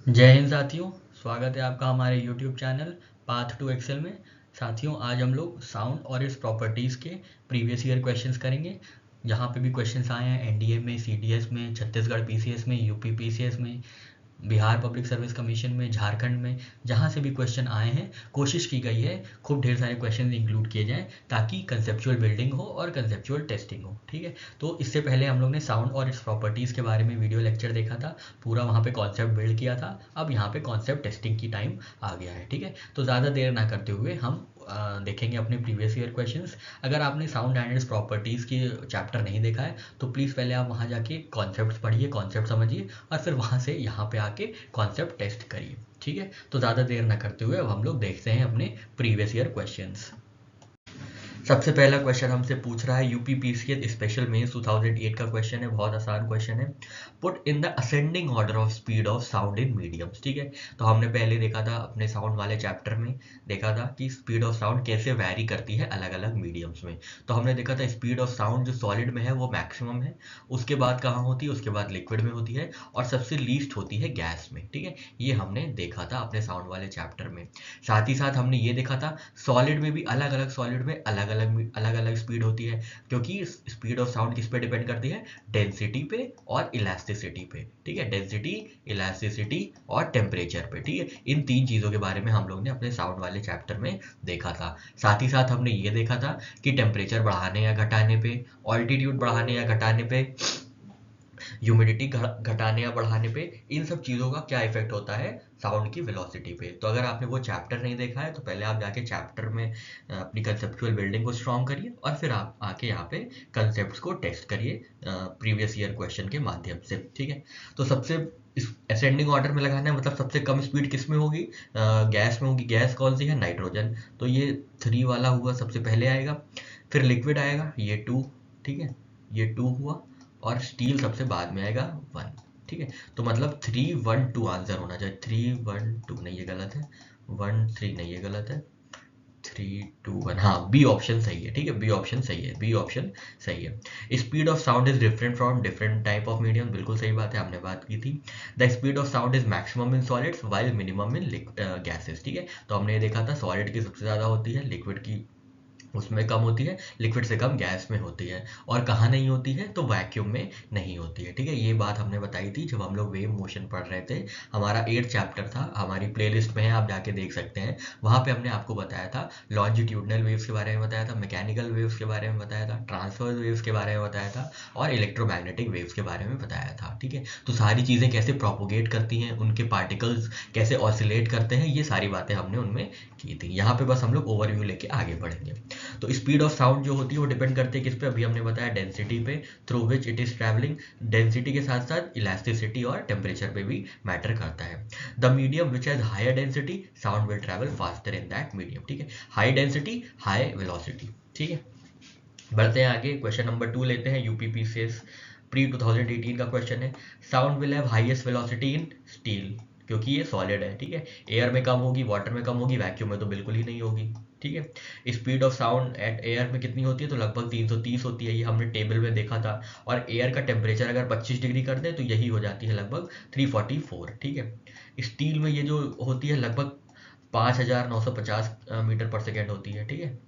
जय हिंद साथियों। स्वागत है आपका हमारे YouTube channel path to excel में। साथियों, आज हम लोग साउंड और इट्स प्रॉपर्टीज़ के प्रीवियस ईयर क्वेश्चंस करेंगे। जहाँ पे भी क्वेश्चंस आए हैं एनडीए में, सीडीएस में, छत्तीसगढ़ पीसीएस में, यूपी पीसीएस में, बिहार पब्लिक सर्विस कमीशन में, झारखंड में, जहाँ से भी क्वेश्चन आए हैं कोशिश की गई है खूब ढेर सारे क्वेश्चन इंक्लूड किए जाएँ ताकि कंसेप्चुअल बिल्डिंग हो और कंसेप्चुअल टेस्टिंग हो। ठीक है, तो इससे पहले हम लोग ने साउंड और इट्स प्रॉपर्टीज़ के बारे में वीडियो लेक्चर देखा था, पूरा वहाँ पे कॉन्सेप्ट बिल्ड किया था। अब यहाँ पे कॉन्सेप्ट टेस्टिंग की टाइम आ गया है। ठीक है, तो ज़्यादा देर ना करते हुए हम देखेंगे अपने प्रीवियस ईयर क्वेश्चंस। अगर आपने साउंड एंड इट्स प्रॉपर्टीज़ की चैप्टर नहीं देखा है तो प्लीज़ पहले आप वहाँ जाके कॉन्सेप्ट्स पढ़िए, कॉन्सेप्ट समझिए और फिर वहाँ से यहाँ पे आके कॉन्सेप्ट टेस्ट करिए। ठीक है, तो ज़्यादा देर ना करते हुए अब हम लोग देखते हैं अपने प्रीवियस ईयर क्वेश्चंस। सबसे पहला क्वेश्चन हमसे पूछ रहा है यूपी पीसीएस स्पेशल मेंस 2008 का क्वेश्चन है। बहुत आसान क्वेश्चन है। Put in the ascending order of speed of sound in mediums. ठीक है, तो हमने पहले देखा था अपने साउंड वाले चैप्टर में, देखा था कि स्पीड ऑफ साउंड कैसे वैरी करती है अलग अलग मीडियम्स में। तो हमने देखा था स्पीड ऑफ साउंड जो सॉलिड में है वो मैक्सिमम है, उसके बाद कहाँ होती है, उसके बाद लिक्विड में होती है और सबसे लीस्ट होती है गैस में। ठीक है, ये हमने देखा था अपने साउंड वाले चैप्टर में। साथ ही साथ हमने ये देखा था सॉलिड में भी अलग अलग सॉलिड में अलग अलग स्पीड होती है, क्योंकि स्पीड ऑफ साउंड किस पे डिपेंड करती है, डेंसिटी पे और इलास्टिसिटी पे। ठीक है, डेंसिटी, इलास्टिसिटी और टेम्परेचर पे। ठीक है, इन तीन चीज़ों के बारे में हम लोग ने अपने साउंड वाले चैप्टर में देखा था। साथ ही साथ हमने ये देखा था कि टेम्परेचर बढ़ाने या घटाने पे, ऑल्टीट्यूड बढ़ाने या घटाने पे, ह्यूमिडिटी घटाने या बढ़ाने पे, इन सब चीज़ों का क्या इफेक्ट होता है साउंड की वेलोसिटी पे। तो अगर आपने वो चैप्टर नहीं देखा है तो पहले आप जाके चैप्टर में अपनी कंसेप्चुअल बिल्डिंग को स्ट्रॉन्ग करिए और फिर आप आके यहाँ पे कंसेप्ट्स को टेस्ट करिए प्रीवियस ईयर क्वेश्चन के माध्यम से। ठीक है, तो सबसे असेंडिंग ऑर्डर में लगाना है, मतलब सबसे कम स्पीड किस में होगी, गैस में होगी। गैस कौन सी है, नाइट्रोजन। तो ये 3 वाला हुआ सबसे पहले आएगा, फिर लिक्विड आएगा ये 2। ठीक है, ये 2 हुआ और स्टील सबसे बाद में आएगा 1। ठीक है, तो मतलब 312 आंसर होना चाहिए। 312 नहीं, ये गलत है। 13 नहीं, ये गलत है। 321, हाँ, बी ऑप्शन सही है। ठीक है, बी ऑप्शन सही है, बी ऑप्शन सही है। Speed of sound is different from different type of medium, बिल्कुल सही बात है, हमने बात की थी। The speed of sound is maximum in solids while minimum in gases. ठीक है, तो हमने ये देखा था सॉलिड की सबसे ज़्यादा होती है, लिक्विड की उसमें कम होती है, लिक्विड से कम गैस में होती है। और कहाँ नहीं होती है, तो वैक्यूम में नहीं होती है। ठीक है, ये बात हमने बताई थी जब हम लोग वेव मोशन पढ़ रहे थे। हमारा 8 चैप्टर था, हमारी प्लेलिस्ट में है, आप जाके देख सकते हैं। वहाँ पे हमने आपको बताया था लॉन्जिट्यूडनल वेव्स के बारे में बताया था, मैकेनिकल वेव्स के बारे में बताया था, ट्रांसफर वेव्स के बारे में बताया था और इलेक्ट्रोमैग्नेटिक वेव्स के बारे में बताया था। ठीक है, तो सारी चीज़ें कैसे प्रोपोगेट करती हैं, उनके पार्टिकल्स कैसे ऑसिलेट करते हैं, ये सारी बातें हमने उनमें की थी। यहाँ पे बस हम लोग ओवरव्यू लेके आगे बढ़ेंगे। तो स्पीड ऑफ साउंड जो होती है वो डिपेंड करती है किस पे, अभी हमने बताया डेंसिटी पे, through which it is travelling. Density के साथ साथ इलास्टिसिटी और टेम्परेचर पे भी मैटर करता है। The medium which has higher density, sound will travel faster in that medium. ठीक है, हाई डेंसिटी, हाई वेलोसिटी। ठीक है, बढ़ते हैं आगे। क्वेश्चन नंबर 2 लेते हैं, यूपीपीसीएस प्री 2018 का क्वेश्चन है। Sound will have highest velocity in steel, क्योंकि ये सॉलिड है। ठीक है, एयर में कम होगी, वाटर में कम होगी, वैक्यूम में तो बिल्कुल ही नहीं होगी। ठीक है, speed of sound eight air में कितनी होती है, तो लगभग 330 होती है, ये हमने टेबल में देखा था। और एयर का टेम्परेचर अगर 25 डिग्री कर दें तो यही हो जाती है लगभग 344। ठीक है, स्टील में ये जो होती है लगभग 5950 मीटर पर सेकेंड होती है। ठीक है,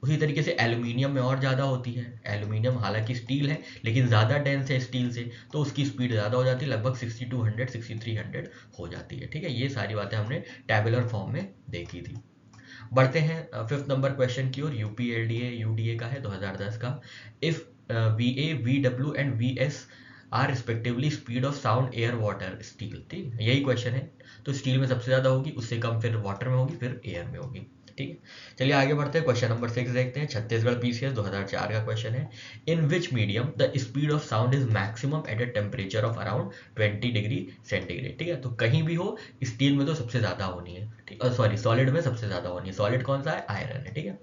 उसी तरीके से एल्यूमिनियम में और ज़्यादा होती है। एल्यूमिनियम हालांकि स्टील है लेकिन ज़्यादा डेंस है स्टील से, तो उसकी स्पीड ज़्यादा हो जाती है, लगभग 6200 6300 हो जाती है। ठीक है, ये सारी बातें हमने टैबुलर फॉर्म में देखी थी। बढ़ते हैं फिफ्थ नंबर क्वेश्चन की ओर। यूपी एलडीए यूडीए का है 2010 का। If V A V W and V S R respectively speed of sound air water steel. ठीक है, यही क्वेश्चन है। तो स्टील में सबसे ज़्यादा होगी, उससे कम फिर वाटर में होगी, फिर एयर में होगी। ठीक है, चलिए आगे बढ़ते हैं। क्वेश्चन नंबर 6 देखते हैं, छत्तीसगढ़ पीसीएस 2004 का क्वेश्चन है। In which medium the speed of sound is maximum at a temperature of around 20 degree centigrade. ठीक है, तो कहीं भी हो, स्टील में तो सबसे ज़्यादा होनी है, ठीक है, सॉरी सॉलिड में सबसे ज़्यादा होनी है। सॉलिड कौन सा है, आयरन है। ठीक है,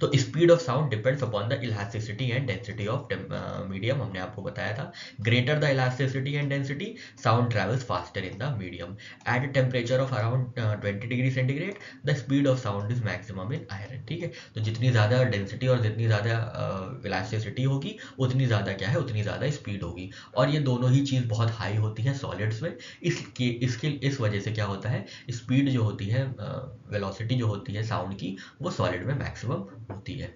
तो speed of sound depends upon the elasticity and density of medium, हमने आपको बताया था। Greater the elasticity and density, sound travels faster in the medium. At temperature of around 20 degree centigrade the speed of sound is maximum in iron, ठीक है। तो जितनी ज़्यादा density और जितनी ज़्यादा इलास्टिसिटी होगी उतनी ज़्यादा क्या है, उतनी ज़्यादा स्पीड होगी। और ये दोनों ही चीज़ बहुत हाई होती है सॉलिड्स में। इस वजह से क्या होता है, स्पीड जो होती है, वेलोसिटी जो होती है साउंड की, वो सॉलिड में मैक्सिमम होती है।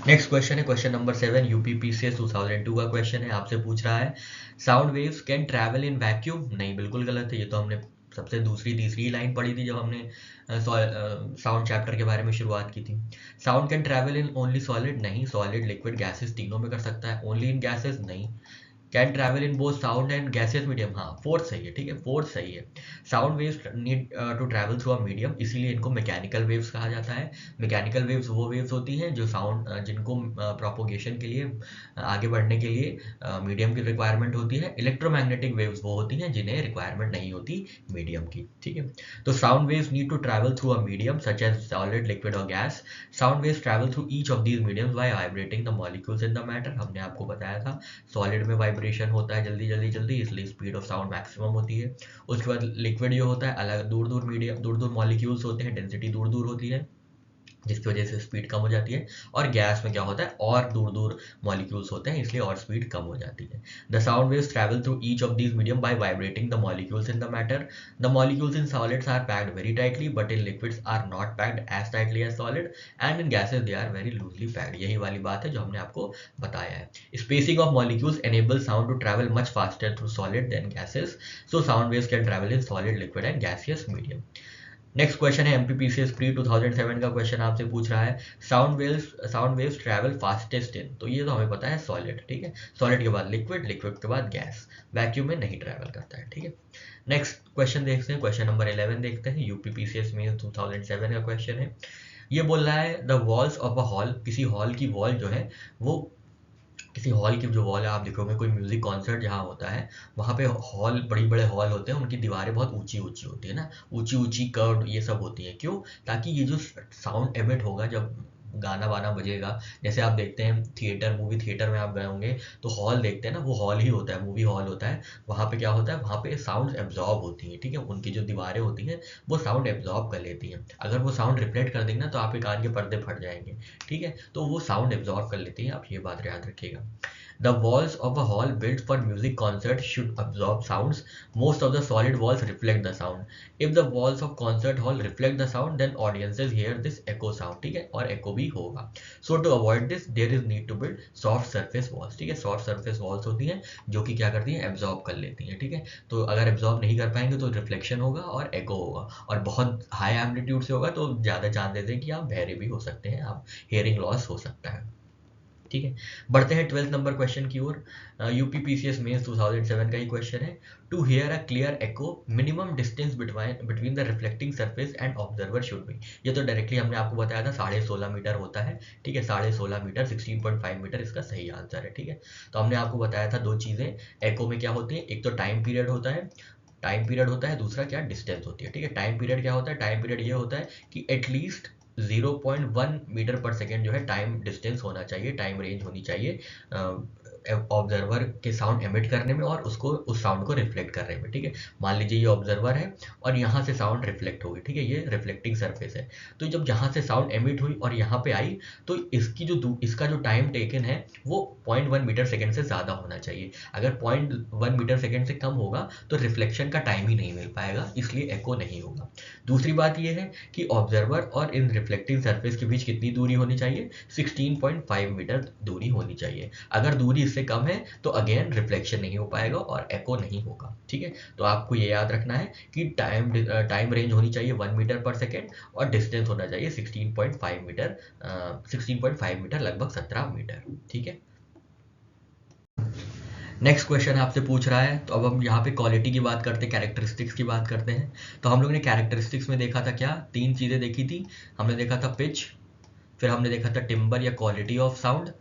नेक्स्ट क्वेश्चन है क्वेश्चन नंबर 7, यूपीपीसीएस 2002 का क्वेश्चन है। आपसे पूछ रहा है sound waves can travel in vacuum. नहीं, बिल्कुल गलत है। ये तो हमने सबसे दूसरी तीसरी लाइन पढ़ी थी जब हमने साउंड चैप्टर के बारे में शुरुआत की थी। Sound can travel in only solid. नहीं, सॉलिड लिक्विड गैसेस तीनों में कर सकता है। ओनली इन गैसेस नहीं। Can travel in both sound and gaseous medium. हाँ, फोर्थ सही है, ठीक है, फोर्थ सही है। Sound waves need to travel through a medium, इसीलिए इनको मैकेनिकल वेव्स कहा जाता है। मैकेनिकल वेव्स वो वेव्स होती हैं जो साउंड जिनको प्रोपोगेशन के लिए, आगे बढ़ने के लिए मीडियम की रिक्वायरमेंट होती है। इलेक्ट्रोमैग्नेटिक वेव्स वो होती हैं जिन्हें रिक्वायरमेंट नहीं होती मीडियम की, ठीक है। तो sound waves need to travel through a medium such as solid, liquid और gas. Sound waves travel through each of these mediums by vibrating the molecules in the matter. हमने आपको बताया था सॉलिड में वाइब्रेशन होता है जल्दी, इसलिए स्पीड ऑफ साउंड मैक्सिमम होती है। उसके बाद लिक्विड जो होता है, अलग दूर मीडियम, दूर मॉलिक्यूल्स होते हैं, डेंसिटी दूर होती है, जिसकी वजह से स्पीड कम हो जाती है। और गैस में क्या होता है, और दूर मॉलिक्यूल्स होते हैं, इसलिए और स्पीड कम हो जाती है। The sound waves travel through each of these medium by vibrating the molecules in the matter. The molecules in solids are packed very tightly but in liquids are not packed as tightly as solid and in gases they are very loosely packed. यही वाली बात है जो हमने आपको बताया है। Spacing of molecules enable sound to travel much faster through solid than gases, so sound waves can travel in solid, liquid and gaseous medium. Next question है एमपीपीसीएस प्री 2007 का क्वेश्चन आपसे पूछ रहा है sound waves travel fastest in. तो ये तो हमें पता है सॉलिड, ठीक है। सॉलिड के बाद लिक्विड, लिक्विड के बाद गैस, वैक्यूम में नहीं ट्रैवल करता है, ठीक है। नेक्स्ट क्वेश्चन देखते हैं, क्वेश्चन नंबर 11 देखते हैं। यूपीपीसीएस में 2007 का क्वेश्चन है। ये बोल रहा है the walls of a hall, किसी हॉल की वॉल जो है वो, किसी हॉल की जो वॉल है, आप देखोगे कोई म्यूजिक कॉन्सर्ट जहाँ होता है वहाँ पे हॉल, बड़े हॉल होते हैं, उनकी दीवारें बहुत ऊंची होती है ना, ऊंची कर्व ये सब होती है। क्यों? ताकि ये जो साउंड एमिट होगा जब गाना वाना बजेगा, जैसे आप देखते हैं थिएटर, मूवी थिएटर में आप गए होंगे तो हॉल देखते हैं ना, वो हॉल ही होता है, मूवी हॉल होता है। वहाँ पे क्या होता है, वहाँ पे साउंड एब्जॉर्ब होती है, ठीक है। उनकी जो दीवारें होती हैं वो साउंड एब्जॉर्ब कर लेती हैं। अगर वो साउंड रिफ्लेक्ट कर देंगे ना तो आपके कान के पर्दे फट जाएंगे, ठीक है। तो वो साउंड एब्जॉर्ब कर लेती हैं, आप ये बात याद रखिएगा। The walls of a hall built for music concert should absorb sounds. Most of the solid walls reflect the sound. If the walls of concert hall reflect the sound, then audiences hear this echo sound, ठीक है, और echo भी होगा। So to avoid this, there is need to build soft surface walls, ठीक है। soft surface walls होती हैं जो कि क्या करती हैं, absorb कर लेती हैं, ठीक है। तो अगर absorb नहीं कर पाएंगे तो reflection होगा और echo होगा, और बहुत high amplitude से होगा तो ज़्यादा चांसेस है कि आप बहरे भी हो सकते हैं, आप hearing loss हो सकता है, ठीक है। बढ़ते हैं 12th नंबर क्वेश्चन की ओर। यूपीपीसीएस मेंस 2007 का ही क्वेश्चन है। To hear a clear echo minimum distance between the reflecting surface and observer should be. ये तो डायरेक्टली हमने आपको बताया था 16.5 मीटर होता है, ठीक है। 16.5 मीटर, 16.5 मीटर इसका सही आंसर है, ठीक है। तो हमने आपको बताया था दो चीज़ें एको में क्या होती है, एक तो टाइम पीरियड होता है, दूसरा क्या, डिस्टेंस होती है, ठीक है। टाइम पीरियड क्या होता है, टाइम पीरियड ये होता है कि एटलीस्ट 0.1 मीटर पर सेकेंड जो है टाइम डिस्टेंस होना चाहिए, टाइम रेंज होनी चाहिए ऑब्जर्वर के साउंड एमिट करने में और उसको, उस साउंड को रिफ्लेक्ट करने में, ठीक है। मान लीजिए ये ऑब्जर्वर है और यहाँ से साउंड रिफ्लेक्ट होगी, ठीक है, ये रिफ्लेक्टिंग सरफेस है। तो जब यहाँ से साउंड एमिट हुई और यहाँ पे आई तो इसका जो टाइम टेकन है वो 0.1 मीटर सेकेंड से ज़्यादा होना चाहिए। अगर 0.1 मीटर सेकेंड से कम होगा तो रिफ्लेक्शन का टाइम ही नहीं मिल पाएगा, इसलिए एको नहीं होगा। दूसरी बात ये है कि ऑब्जर्वर और इन रिफ्लेक्टिंग सरफेस के बीच कितनी दूरी होनी चाहिए, 16.5 मीटर दूरी होनी चाहिए। अगर दूरी इससे कम है तो अगेन रिफ्लेक्शन नहीं हो पाएगा और एको नहीं होगा, ठीक है। तो आपको ये याद रखना है कि टाइम रेंज होनी चाहिए 1 मीटर पर सेकेंड और डिस्टेंस होना चाहिए 16.5 मीटर, 16.5 मीटर लगभग 17 मीटर, ठीक है। नेक्स्ट क्वेश्चन आपसे पूछ रहा है, तो अब हम यहाँ पे क्वालिटी की बात करते हैं, कैरेक्टरिस्टिक्स की बात करते हैं। तो हम लोग ने कैरेक्टरिस्टिक्स में देखा था क्या, 3 चीज़ें देखी थी। हमने देखा था पिच, फिर हमने देखा था टिम्बर या क्वालिटी ऑफ साउंड,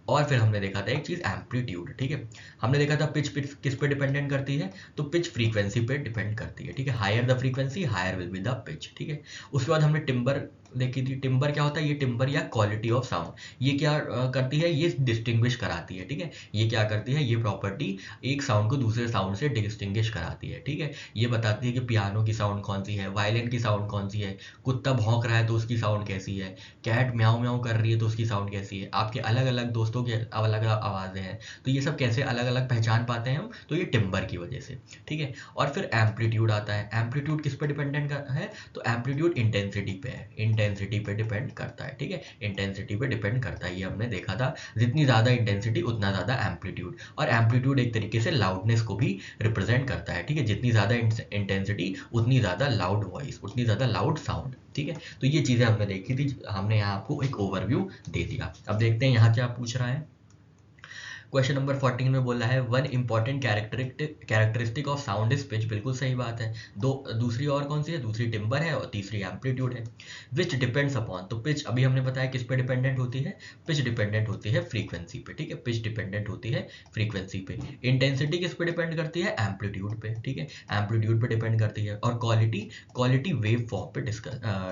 और फिर हमने देखा था एक चीज़ एम्पलीट्यूड, ठीक है। हमने देखा था पिच किस पे डिपेंडेंट करती है, तो पिच फ्रीक्वेंसी पे डिपेंड करती है, ठीक है। Higher the frequency higher will be the pitch, ठीक है। उसके बाद हमने टिम्बर देखी थी। टिम्बर क्या होता है? ये टिम्बर या क्वालिटी ऑफ साउंड, ये क्या करती है? ये डिस्टिंग्विश कराती है, ठीक है। ये क्या करती है? ये प्रॉपर्टी एक साउंड को दूसरे साउंड से डिस्टिंग्विश कराती है, ठीक है। ये बताती है कि पियानो की साउंड कौन सी है, वायलिन की साउंड कौन सी है, कुत्ता भौंक रहा है तो उसकी साउंड कैसी है, कैट म्याऊं म्याऊं कर रही है तो उसकी साउंड कैसी है, आपके अलग अलग दोस्तों की अलग अलग आवाज़ें हैं, तो ये सब कैसे अलग अलग पहचान पाते हैं हम? तो ये टिम्बर की वजह से, ठीक है। और फिर एम्पलीट्यूड आता है। एम्पलीट्यूड किस पे डिपेंडेंट है? तो एम्पलीट्यूड इंटेंसिटी पे है, इंटेंसिटी पे डिपेंड करता है, ठीक है। इंटेंसिटी पे डिपेंड करता है, ये हमने देखा था। जितनी ज़्यादा इंटेंसिटी उतना ज़्यादा एम्पलीट्यूड। और एम्पलीट्यूड एक तरीके से लाउडनेस को भी रिप्रेजेंट करता है, ठीक है। जितनी ज़्यादा इंटेंसिटी उतनी ज़्यादा लाउड वॉइस, उतनी ज़्यादा लाउड साउंड, ठीक है। तो ये चीज़ें हमने देखी थी, हमने यहाँ आपको एक ओवरव्यू दे दिया। अब देखते हैं यहाँ क्या पूछ रहा है। क्वेश्चन नंबर 14 में बोला है one important characteristic of sound is pitch. बिल्कुल सही बात है। दूसरी और कौन सी है? दूसरी टिम्बर है और तीसरी एम्पलीट्यूड है। विच डिपेंड्स अपॉन, तो पिच अभी हमने बताया किस पे डिपेंडेंट होती है? पिच डिपेंडेंट होती है फ्रीक्वेंसी पे, ठीक है। पिच डिपेंडेंट होती है फ्रीक्वेंसी पे। इंटेंसिटी किस पे डिपेंड करती है? एम्पलीट्यूड पे, ठीक है। एम्पलीट्यूड पे डिपेंड करती है। और क्वालिटी वेव फॉर्म पे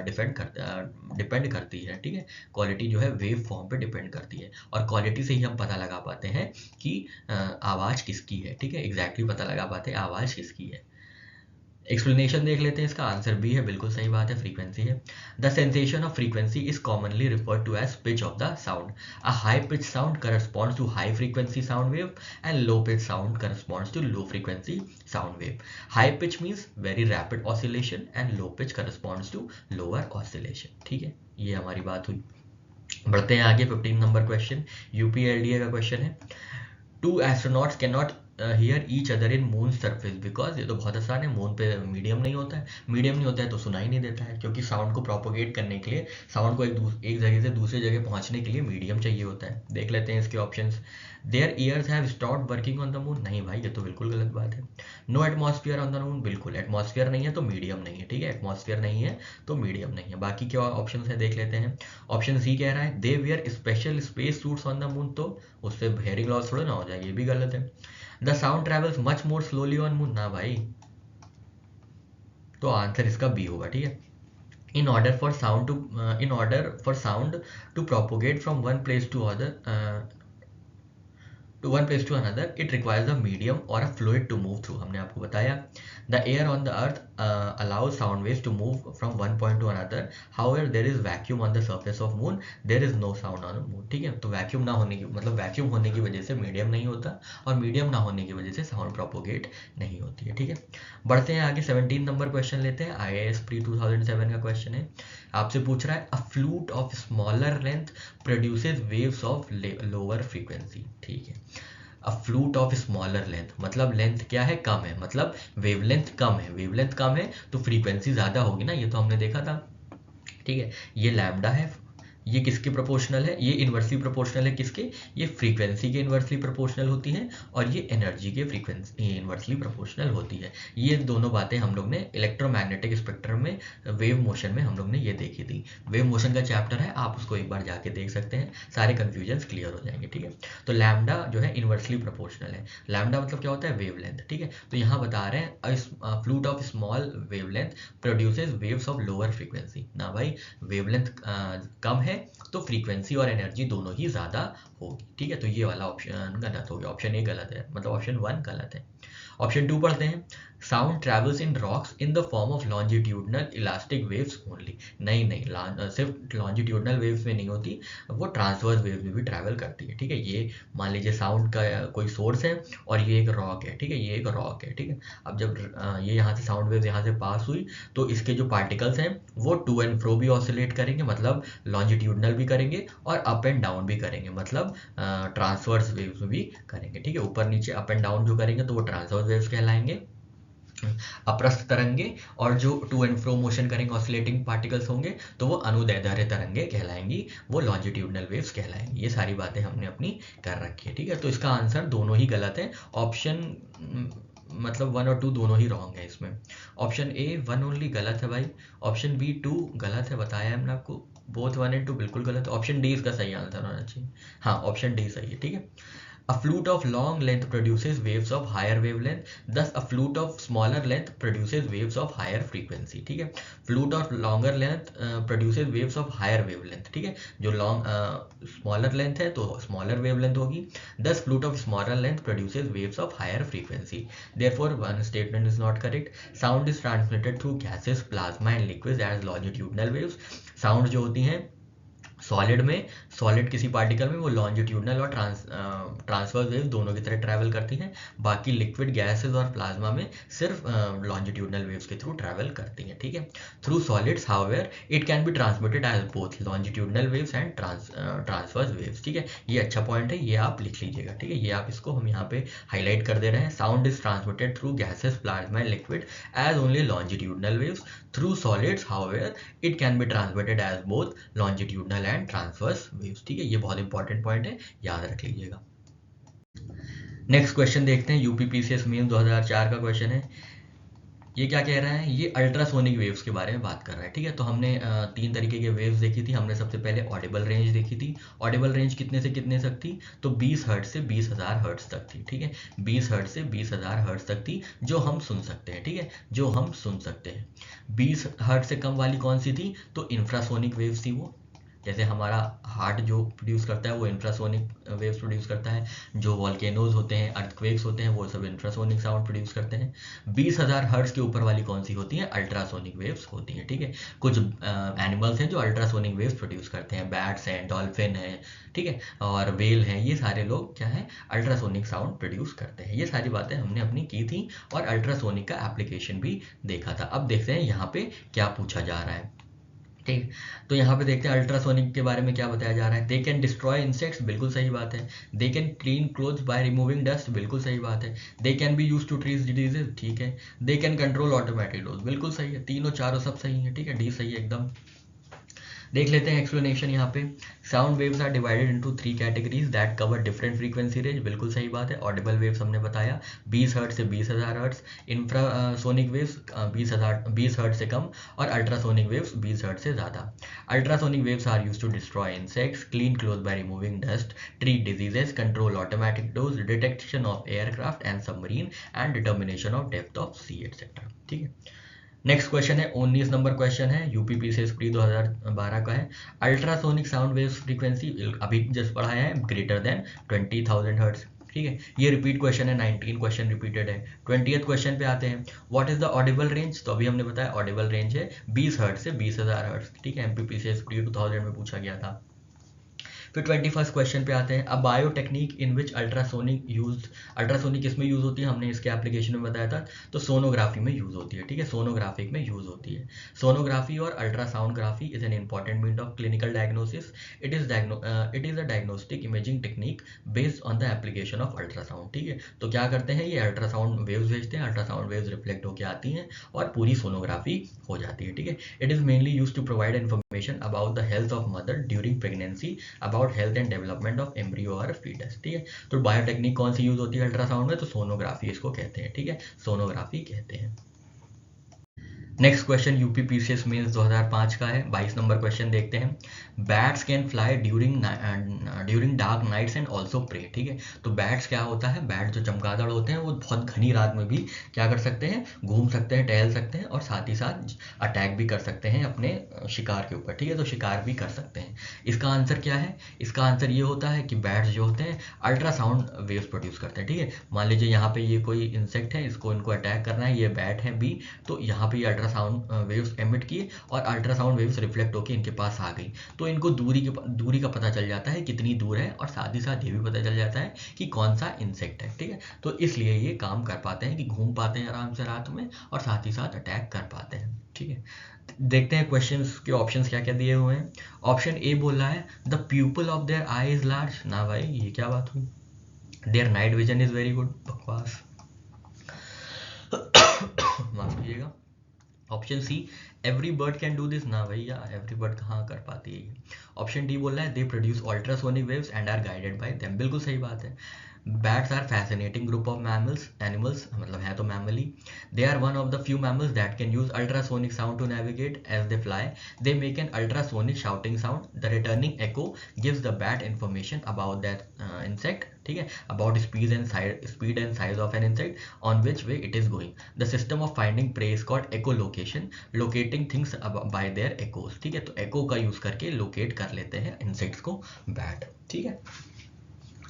डिपेंड करती है, ठीक है। क्वालिटी जो है वेव फॉर्म पे डिपेंड करती है, और क्वालिटी से ही हम पता लगा पाते हैं कि आवाज़ किसकी है, ठीक है। एग्जैक्टली पता लगा पाते हैं आवाज़ किसकी है। एक्सप्लेनेशन देख लेते हैं। इसका आंसर बी है, बिल्कुल सही बात है, फ्रीक्वेंसी है। The sensation of frequency is commonly referred to as pitch of the sound. A high pitch sound corresponds to high frequency sound wave and low pitch sound corresponds to low frequency sound wave. High pitch means very rapid oscillation and low pitch corresponds to lower oscillation, ठीक है। ये हमारी बात हुई। बढ़ते हैं आगे। 15 number question यूपीएलडीए का क्वेश्चन है। Two astronauts can not hear each other in moon surface because, ये तो बहुत आसान है। मून पे मीडियम नहीं होता है, मीडियम नहीं होता है तो सुनाई नहीं देता है, क्योंकि साउंड को प्रोपोगेट करने के लिए, साउंड को एक जगह से दूसरी जगह पहुंचने के लिए मीडियम चाहिए होता है। देख लेते हैं इसके options. Their ears have stopped working on the moon, नहीं भाई ये तो बिल्कुल गलत बात है। No atmosphere on the moon, बिल्कुल एटमॉस्फेयर नहीं है तो मीडियम नहीं है, ठीक है। एटमॉस्फेयर नहीं है तो मीडियम नहीं है। बाकी क्या ऑप्शन है देख लेते हैं। ऑप्शन सी कह रहा है they wear special space suits on the moon, तो उससे हेयरिंग लॉस थोड़ा ना हो जाए, ये भी गलत है। The sound travels much more slowly on moon, ना भाई, तो आंसर इसका बी होगा, ठीक है। in order for sound to propagate from one place to another, it requires a medium or a fluid to move through, हमने आपको बताया। The air on the earth allows sound waves to move from one point to another. However, there is vacuum on the surface of moon. There is no sound on the moon, ठीक है। तो vacuum ना होने की मतलब vacuum होने की वजह से मीडियम नहीं होता, और मीडियम ना होने की वजह से साउंड प्रोपोगेट नहीं होती है, ठीक है। बढ़ते हैं आगे। 17 नंबर क्वेश्चन लेते हैं। IAS प्री 2007 का क्वेश्चन है। आपसे पूछ रहा है a flute of smaller length produces waves of lower frequency, ठीक है। A flute of smaller length मतलब लेंथ क्या है? कम है, मतलब वेवलेंथ कम है। वेवलेंथ कम है तो फ्रीक्वेंसी ज़्यादा होगी ना, ये तो हमने देखा था, ठीक है। ये लैम्डा है, ये किसके प्रोपोर्शनल है? ये इन्वर्सली प्रोपोर्शनल है किसके? ये फ्रीक्वेंसी के इन्वर्सली प्रोपोर्शनल होती है, और ये एनर्जी के फ्रीक्वेंसी इन्वर्सली प्रोपोर्शनल होती है। ये दोनों बातें हम लोग ने इलेक्ट्रोमैग्नेटिक स्पेक्ट्रम में वेव मोशन में हम लोग ने ये देखी थी। वेव मोशन का चैप्टर है, आप उसको एक बार जाके देख सकते हैं, सारे कन्फ्यूजन्स क्लियर हो जाएंगे, ठीक है। तो लैम्डा जो है इन्वर्सली प्रोपोर्शनल है। लैम्डा मतलब क्या होता है? वेवलेंथ, ठीक है। तो यहाँ बता रहे हैं flute of small wavelength produces waves of lower frequency, ना भाई वेवलेंथ कम है तो फ्रीक्वेंसी और एनर्जी दोनों ही ज़्यादा होगी, ठीक है। तो ये वाला ऑप्शन गलत हो गया, ऑप्शन ए गलत है, मतलब ऑप्शन 1 गलत है। ऑप्शन 2 पढ़ते हैं। Sound travels in rocks in the form of longitudinal elastic waves only, नहीं, सिर्फ लॉन्जिट्यूडनल वेव्स में नहीं होती, वो ट्रांसवर्स वेव्स में भी ट्रैवल करती है, ठीक है। ये मान लीजिए साउंड का कोई सोर्स है और ये एक रॉक है, ठीक है, ये एक रॉक है, ठीक है। अब जब ये यहाँ से साउंड वेव्स यहाँ से पास हुई तो इसके जो पार्टिकल्स हैं वो टू एंड फ्रो भी ऑसिलेट करेंगे, मतलब लॉन्जिट्यूडनल भी करेंगे, और अप एंड डाउन भी करेंगे, मतलब ट्रांसवर्स वेव्स में भी करेंगे, ठीक है। ऊपर नीचे अप एंड डाउन जो करेंगे तो वो ट्रांसवर्स वेव्स कहलाएंगे, अप्रस्थ तरंगे, और जो टू एंड फ्रो मोशन करेंगे ऑसिलेटिंग पार्टिकल्स होंगे तो वो अनुदैर्ध्य तरंगे कहलाएंगी, वो लॉन्जिट्यूडनल वेव्स कहलाएंगी। ये सारी बातें हमने अपनी कर रखी है, ठीक है। तो इसका आंसर दोनों ही गलत है। ऑप्शन मतलब 1 और 2 दोनों ही रॉन्ग है इसमें। ऑप्शन ए 1 ओनली गलत है भाई, ऑप्शन बी 2 गलत है, बताया हमने आपको। बोथ 1 एंड 2 बिल्कुल गलत है। ऑप्शन डी इसका सही आंसर होना चाहिए, हाँ ऑप्शन डी सही है, ठीक है। A flute of long length produces waves of higher wavelength, thus a flute of smaller length produces waves of higher frequency. ठीक है, flute of longer length produces waves of higher wavelength. ठीक है, जो long smaller length है तो smaller wavelength होगी. Thus flute of smaller length produces waves of higher frequency. Therefore one statement is not correct. Sound is transmitted through gases, plasma and liquids as longitudinal waves. Sound जो होती हैं solid में, solid किसी particle में, वो longitudinal और transverse wave दोनों की तरह ट्रैवल करती हैं. बाकी लिक्विड गैसेस और प्लाज्मा में सिर्फ लॉन्जिट्यूडनल वेव्स के थ्रू ट्रैवल करती हैं. ठीक है, through solids however it can be transmitted as both longitudinal waves and transverse waves. ठीक है, ये अच्छा पॉइंट है, ये आप लिख लीजिएगा. ठीक है, ये आप इसको हम यहाँ पे हाईलाइट कर दे रहे हैं. Sound is transmitted through gases, plasma and liquid as only longitudinal waves. Through solids however it can be transmitted as both longitudinal and transverse waves. ठीक है, ये बहुत इंपॉर्टेंट पॉइंट है, याद रख लीजिएगा. नेक्स्ट क्वेश्चन देखते हैं. यूपीपीसीएस मेंस 2004 का क्वेश्चन है. ये क्या कह रहा है, ये अल्ट्रासोनिक वेव्स के बारे में बात कर रहा है. ठीक है, तो हमने 3 तरीके के वेव्स देखी थी. हमने सबसे पहले ऑडिबल रेंज देखी थी. ऑडिबल रेंज कितने से कितने तक थी, तो 20 हर्ट्ज से 20,000 हर्ट्ज तक थी. ठीक है, 20 हर्ट्ज से 20,000 हर्ट्ज तक थी जो हम सुन सकते हैं. ठीक है, जो हम सुन सकते हैं. 20 हर्ट्ज से कम वाली कौन सी थी, तो इंफ्रासोनिक वेव्स थी. वो जैसे हमारा हार्ट जो प्रोड्यूस करता है वो इंफ्रासोनिक वेव्स प्रोड्यूस करता है. जो वॉल्केनोज होते हैं, अर्थक्वेक्स होते हैं, वो सब इंफ्रासोनिक साउंड प्रोड्यूस करते हैं. 20,000 हर्ट्ज के ऊपर वाली कौन सी होती है, अल्ट्रासोनिक वेव्स होती हैं. ठीक है, कुछ एनिमल्स हैं जो अल्ट्रासोनिक वेव्स प्रोड्यूस करते हैं. बैट्स हैं, डॉल्फिन है, ठीक है, और वेल हैं. ये सारे लोग क्या है, अल्ट्रासोनिक साउंड प्रोड्यूस करते हैं. ये सारी बातें हमने अपनी की थी और अल्ट्रासोनिक का एप्लीकेशन भी देखा था. अब देखते हैं यहाँ पे क्या पूछा जा रहा है. ठीक, तो यहाँ पे देखते हैं अल्ट्रासोनिक के बारे में क्या बताया जा रहा है. दे कैन डिस्ट्रॉय इंसेक्ट्स, बिल्कुल सही बात है. They can clean clothes by removing dust, बिल्कुल सही बात है. They can be use to treat diseases, ठीक है. They can control automatic dose, बिल्कुल सही है. तीनों चारों सब सही है. ठीक है, डी सही है एकदम. देख लेते हैं एक्सप्लेनेशन यहाँ पे. Sound waves are divided into 3 categories that cover different frequency range, बिल्कुल सही बात है. ऑडिबल वेव्स हमने बताया 20 हर्ट्ज से 20,000 हर्ट्ज. इंफ्रासोनिक वेव्स 20 हर्ट्ज से कम, और अल्ट्रासोनिक वेव्स 20 हर्ट्ज से ज़्यादा. Ultrasonic waves are use to destroy insects, clean cloth by removing dust, treat diseases, control automatic dose, detection of aircraft and submarine, and determination of depth of sea etcetera. ठीक है, next question है 19 number question है. UPPCS pre 2012 का है. Ultrasonic sound waves frequency अभी just पढ़ाया है, greater than 20,000 hertz. ठीक है, ये रिपीट क्वेश्चन है. 19 क्वेश्चन रिपीटेड है. 20th क्वेश्चन पे आते हैं. What is the Audible range, तो अभी हमने बताया ऑडिबल रेंज है 20 हर्ट्ज से 20,000 हर्ट्ज. ठीक है, एमपीपीसीएस प्री 2000 में पूछा गया था. फिर 21st क्वेश्चन पे आते हैं. अ बायोटेक्निक इन विच अल्ट्रासोनिक यूज, अल्ट्रासोनिक किस में यूज होती है, हमने इसके एप्लीकेशन में बताया था, तो सोनोग्राफी में यूज होती है. ठीक है, सोनोग्राफिक में यूज होती है. सोनोग्राफी और ultrasoundgraphy is an important mean of clinical diagnosis. It is a diagnostic imaging technique based on the application of ultrasound. ठीक है, तो क्या करते हैं, ये अल्ट्रासाउंड वेव्स भेजते हैं, अल्ट्रासाउंड वेव्स रिफ्लेक्ट होकर आती हैं और पूरी सोनोग्राफी हो जाती है. ठीक है, it is mainly use to provide information about the health of mother during pregnancy, about health and development of embryo और फीटस. ठीक है, तो बायोटेक्निक कौन सी यूज होती है अल्ट्रासाउंड में, तो सोनोग्राफी इसको कहते हैं. ठीक है, सोनोग्राफी कहते हैं. नेक्स्ट क्वेश्चन यूपीपीसीएस मेंस 2005 का है. 22 नंबर क्वेश्चन देखते हैं. Bats can fly during dark nights and also prey. ठीक है, तो बैट्स क्या होता है, बैट जो चमगादड़ होते हैं वो बहुत घनी रात में भी क्या कर सकते हैं, घूम सकते हैं, टहल सकते हैं, और साथ ही साथ अटैक भी कर सकते हैं अपने शिकार के ऊपर. ठीक है, तो शिकार भी कर सकते हैं. इसका आंसर क्या है, इसका आंसर ये होता है कि बैट्स जो होते हैं अल्ट्रासाउंड वेव्स प्रोड्यूस करते हैं. ठीक है, मान लीजिए यहाँ पे ये कोई इंसेक्ट है, इनको अटैक करना है, ये बैट है बी, तो यहाँ पे ये अल्ट्रासाउंड वेव्स एमिट किए और अल्ट्रासाउंड वेव्स रिफ्लेक्ट होकर इनके पास आ गई, तो इनको दूरी का पता चल जाता है कितनी दूर है, और साथ ही साथ ये भी पता चल जाता है कि कौन सा इंसेक्ट है. ठीक है, तो इसलिए ये काम कर पाते हैं कि घूम पाते हैं आराम से रात में, और साथ ही साथ अटैक कर पाते हैं. ठीक है, देखते हैं क्वेश्चंस के ऑप्शंस क्या क्या दिए हुए हैं. ऑप्शन ए बोल रहा है the pupil of their eye is large. ना भाई, ये क्या बात हुई. Their night vision is very good, बकवास. माफ कीजिएगा. Option C every bird can do this. ना भैया, एवरी बर्ड कहाँ कर पाती है ये. ऑप्शन डी बोल रहा है they produce ultrasonic waves and are guided by them. बिल्कुल सही बात है. Bats are fascinating group of animals, मतलब है तो मैमल ही. They are one of the few mammals that can use ultrasonic sound to navigate as they fly. They make an ultrasonic shouting sound. The returning echo gives the bat information about that insect ठीक है, about speed and size of an insect on which way it is going. The system of finding prey is called echolocation, locating things by their echoes. ठीक है, तो एको का use करके locate कर लेते हैं इंसेक्ट्स को बैट। ठीक है,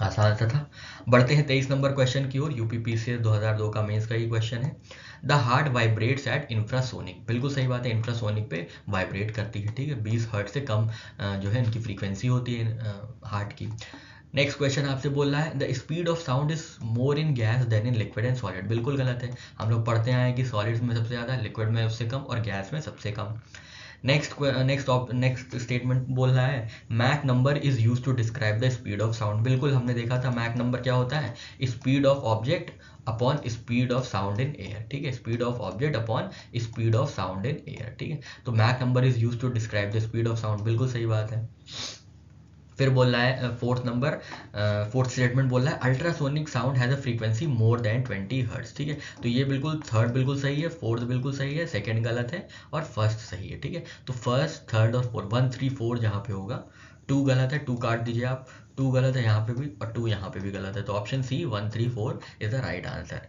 आसान सा था। बढ़ते हैं 23 नंबर क्वेश्चन की ओर। यूपीपीसीएस 2002 का मेंस का ही क्वेश्चन है। The heart vibrates at infrasonic, बिल्कुल सही बात है, इंफ्रासोनिक पे वाइब्रेट करती है। ठीक है, 20 हर्ट्ज से कम जो है इनकी फ्रीक्वेंसी होती है हार्ट की। नेक्स्ट क्वेश्चन आपसे बोल रहा है the speed of sound is more in gas than in liquid and solid. बिल्कुल गलत है, हम लोग पढ़ते आए हैं कि सॉलिड्स में सबसे ज़्यादा, लिक्विड में उससे कम और गैस में सबसे कम। नेक्स्ट स्टेटमेंट बोल रहा है Mach number is use to describe the speed of sound. बिल्कुल हमने देखा था मैक नंबर क्या होता है, speed of object upon speed of sound in air. ठीक है, speed of object upon speed of sound in air. ठीक है, तो Mach number is use to describe the speed of sound, बिल्कुल सही बात है। फिर बोल रहा है फोर्थ स्टेटमेंट बोल रहा है ultrasonic sound has a frequency more than 20 hertz. ठीक है, तो ये बिल्कुल थर्ड बिल्कुल सही है, फोर्थ बिल्कुल सही है, सेकंड गलत है और फर्स्ट सही है। ठीक है, तो फर्स्ट, थर्ड और फोर्थ, 1 3 4 जहाँ पे होगा, 2 गलत है, 2 काट दीजिए आप, 2 गलत है यहाँ पे भी और 2 यहाँ पे भी गलत है, तो option C 1 3 4 is the right answer.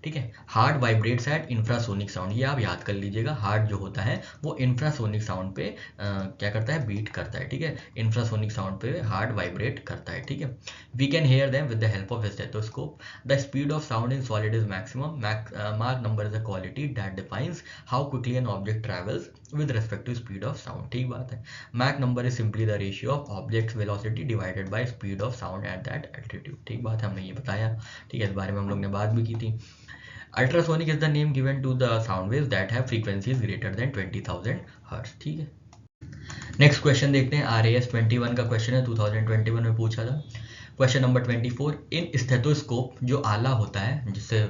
ठीक है, heart vibrates at infrasonic sound, ये आप याद कर लीजिएगा, हार्ट जो होता है वो इंफ्रासोनिक साउंड पे क्या करता है, बीट करता है। ठीक है, इंफ्रासोनिक साउंड पे हार्ट वाइब्रेट करता है। ठीक है, we can hear them with the help of stethoscope. The speed of sound in solid is maximum. मार्क number is a quality that defines how quickly an object travels with respect to speed of sound. ठीक बात है, Mach number is simply the ratio of object velocity divided by speed of sound at that altitude. ठीक बात है, हमने ये बताया। ठीक है, इस बारे में हम लोग ने बात भी की थी। Ultrasonic is the name given to the sound waves that have frequencies greater than 20,000 hertz. ठीक है, नेक्स्ट क्वेश्चन देखते हैं। RAS 21 का क्वेश्चन है, 2021 में पूछा था। क्वेश्चन नंबर 24, इन स्टेथोस्कोप जो आला होता है जिससे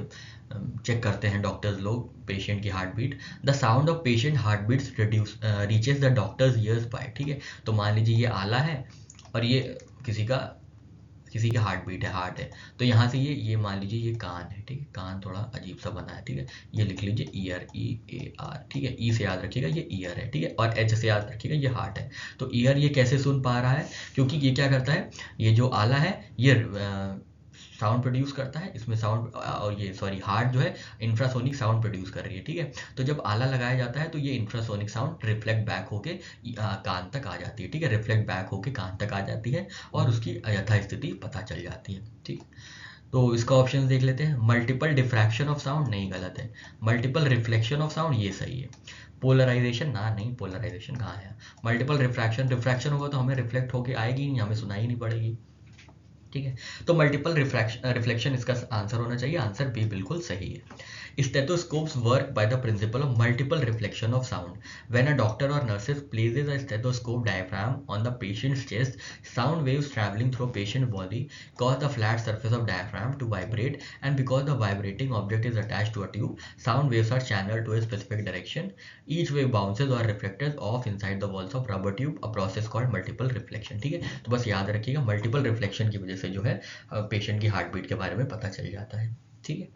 चेक करते हैं डॉक्टर्स लोग पेशेंट की heart beat, the sound of patient heart beats reaches the doctors ears by. ठीक है, तो मान लीजिए ये आला है और ये किसी का हार्ट बीट है, हार्ट है, तो यहाँ से ये मान लीजिए ये कान है। ठीक है, कान थोड़ा अजीब सा बना है। ठीक है, ये लिख लीजिए ईयर, EAR। ठीक है, ई से याद रखिएगा ये ईयर है। ठीक है, और H से याद रखिएगा ये हार्ट है। तो ईयर ये कैसे सुन पा रहा है, क्योंकि ये क्या करता है, ये जो आला है ये साउंड प्रोड्यूस करता है, इसमें साउंड और ये सॉरी हार्ट जो है इंफ्रासोनिक साउंड प्रोड्यूस कर रही है। ठीक है, तो जब आला लगाया जाता है तो ये इंफ्रासोनिक साउंड रिफ्लेक्ट बैक होके कान तक आ जाती है। ठीक है, रिफ्लेक्ट बैक होके कान तक आ जाती है और उसकी यथास्थिति पता चल जाती है। ठीक, तो इसका ऑप्शन देख लेते हैं। मल्टीपल डिफ्रैक्शन ऑफ साउंड नहीं, गलत है। मल्टीपल रिफ्लेक्शन ऑफ साउंड ये सही है। पोलराइजेशन ना, नहीं, पोलराइजेशन कहाँ है। मल्टीपल रिफ्रैक्शन होगा तो हमें रिफ्लेक्ट होके आएगी नहीं, हमें सुनाई नहीं पड़ेगी। ठीक है, तो मल्टीपल रिफ्लेक्शन इसका आंसर होना चाहिए, आंसर बी बिल्कुल सही है। Stethoscopes work by the principle of multiple reflection of sound. When a doctor or nurses places a stethoscope diaphragm on the patient's chest, sound waves traveling through patient body cause the flat surface of diaphragm to vibrate, and because the vibrating object is attached to a tube, sound waves are channeled to a specific direction. Each wave bounces or reflected off inside the walls of rubber tube, a process called multiple reflection. ठीक है, तो बस याद रखिएगा multiple reflection की वजह से जो है पेशेंट की हार्ट बीट के बारे में पता चल जाता है। ठीक है,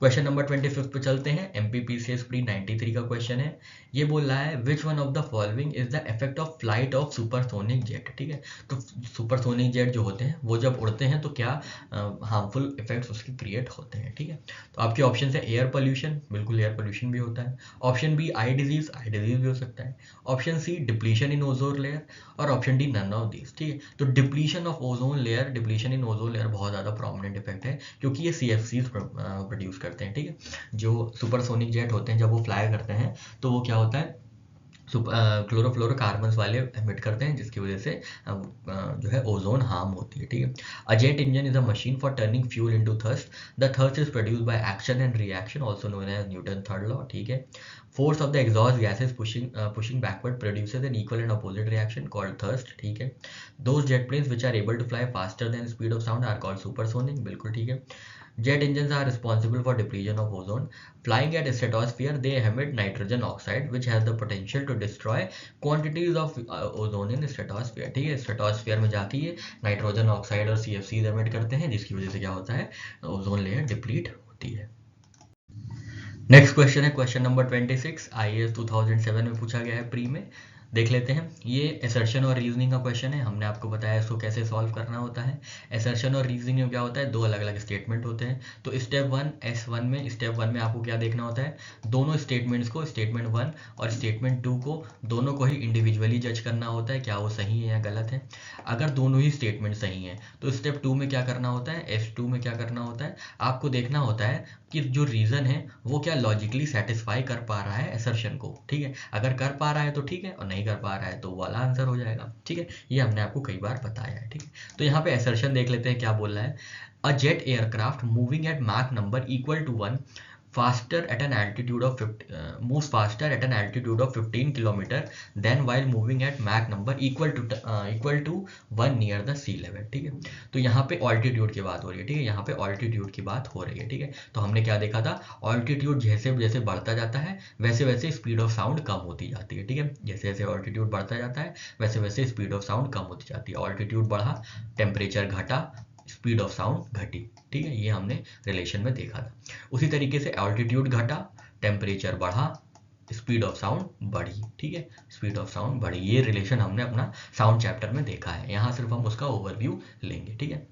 क्वेश्चन नंबर 25 पे चलते हैं। MPPCS प्री 93 का क्वेश्चन है। ये बोल रहा है which one of the following is the effect of flight of supersonic jet. ठीक है, तो सुपरसोनिक जेट जो होते हैं वो जब उड़ते हैं तो क्या हार्मफुल इफेक्ट्स उसके क्रिएट होते हैं। ठीक है, तो आपके ऑप्शन है एयर पोल्यूशन, बिल्कुल एयर पोल्यूशन भी होता है। ऑप्शन बी आई डिजीज भी हो सकता है। Option C depletion in ozone layer और option D none of this. ठीक है, तो डिप्लीशन इन ओजोन लेयर बहुत ज़्यादा प्रोमिनेंट इफेक्ट है क्योंकि ये CFCs प्रोड्यूस करते हैं। ठीक है, जो सुपरसोनिक जेट होते हैं जब वो फ्लाई करते हैं तो वो क्या होता है, क्लोरोफ्लोरोकार्बन्स वाले एमिट करते हैं जिसकी वजह से जो है ओजोन हार्म होती है। ठीक है, a jet engine is a machine for turning fuel into thrust. The thrust is produced by action and reaction, also known as Newton third law. ठीक है, force of the exhaust gases pushing backward produces an equal and opposite reaction called thrust. ठीक है, those jet planes which are able to fly faster than speed of sound are called supersonic. बिल्कुल ठीक है, jet engines are responsible for depletion of ozone. Flying at stratosphere, they emit nitrogen oxide which has the potential to destroy quantities of ozone in stratosphere. ठीक है, stratosphere में जाके ये nitrogen oxide और CFCs emit करते हैं जिसकी वजह से क्या होता है, ओजोन लेयर डिप्लीट होती है। नेक्स्ट क्वेश्चन है क्वेश्चन नंबर 26, IAS 2007 में पूछा गया है प्री में। देख लेते हैं। ये एसर्शन और रीजनिंग का क्वेश्चन है, हमने आपको बताया इसको कैसे सॉल्व करना होता है। एसर्शन और रीजनिंग में क्या होता है, दो अलग अलग स्टेटमेंट होते हैं। तो स्टेप वन स्टेप वन में आपको क्या देखना होता है, दोनों स्टेटमेंट्स को, स्टेटमेंट वन और स्टेटमेंट टू को, दोनों को ही इंडिविजुअली जज करना होता है, क्या वो सही है या गलत है। अगर दोनों ही स्टेटमेंट सही हैं तो स्टेप टू में क्या करना होता है, S2 में क्या करना होता है, आपको देखना होता है कि जो रीज़न है वो क्या लॉजिकली सेटिस्फाई कर पा रहा है एसर्शन को। ठीक है, अगर कर पा रहा है तो ठीक है, और नहीं कर पा रहा है तो वाला आंसर हो जाएगा। ठीक है, ये हमने आपको कई बार बताया है। ठीक है, तो यहाँ पे एसर्शन देख लेते हैं क्या बोल रहा है। A jet aircraft moving at Mach number equal to 1 faster at an altitude of 50, moves faster at an altitude of 15 kilometer than while moving at Mach number equal to 1 near the sea level। ठीक है, तो यहाँ पे altitude की बात हो रही है। ठीक है, यहाँ पे ऑल्टीट्यूड की बात हो रही है। ठीक है, तो हमने क्या देखा था, ऑल्टीट्यूड जैसे जैसे बढ़ता जाता है वैसे वैसे स्पीड ऑफ साउंड कम होती जाती है। ठीक है, जैसे जैसे ऑल्टीट्यूड बढ़ता जाता है वैसे वैसे स्पीड ऑफ साउंड कम होती जाती है। ऑल्टीट्यूड बढ़ा, टेम्परेचर घटा, स्पीड ऑफ साउंड घटी। ठीक है, ये हमने रिलेशन में देखा था। उसी तरीके से ऑल्टीट्यूड घटा, टेम्परेचर बढ़ा, स्पीड ऑफ साउंड बढ़ी। ठीक है, स्पीड ऑफ साउंड बढ़ी, ये रिलेशन हमने अपना साउंड चैप्टर में देखा है। यहाँ सिर्फ हम उसका ओवरव्यू लेंगे। ठीक है,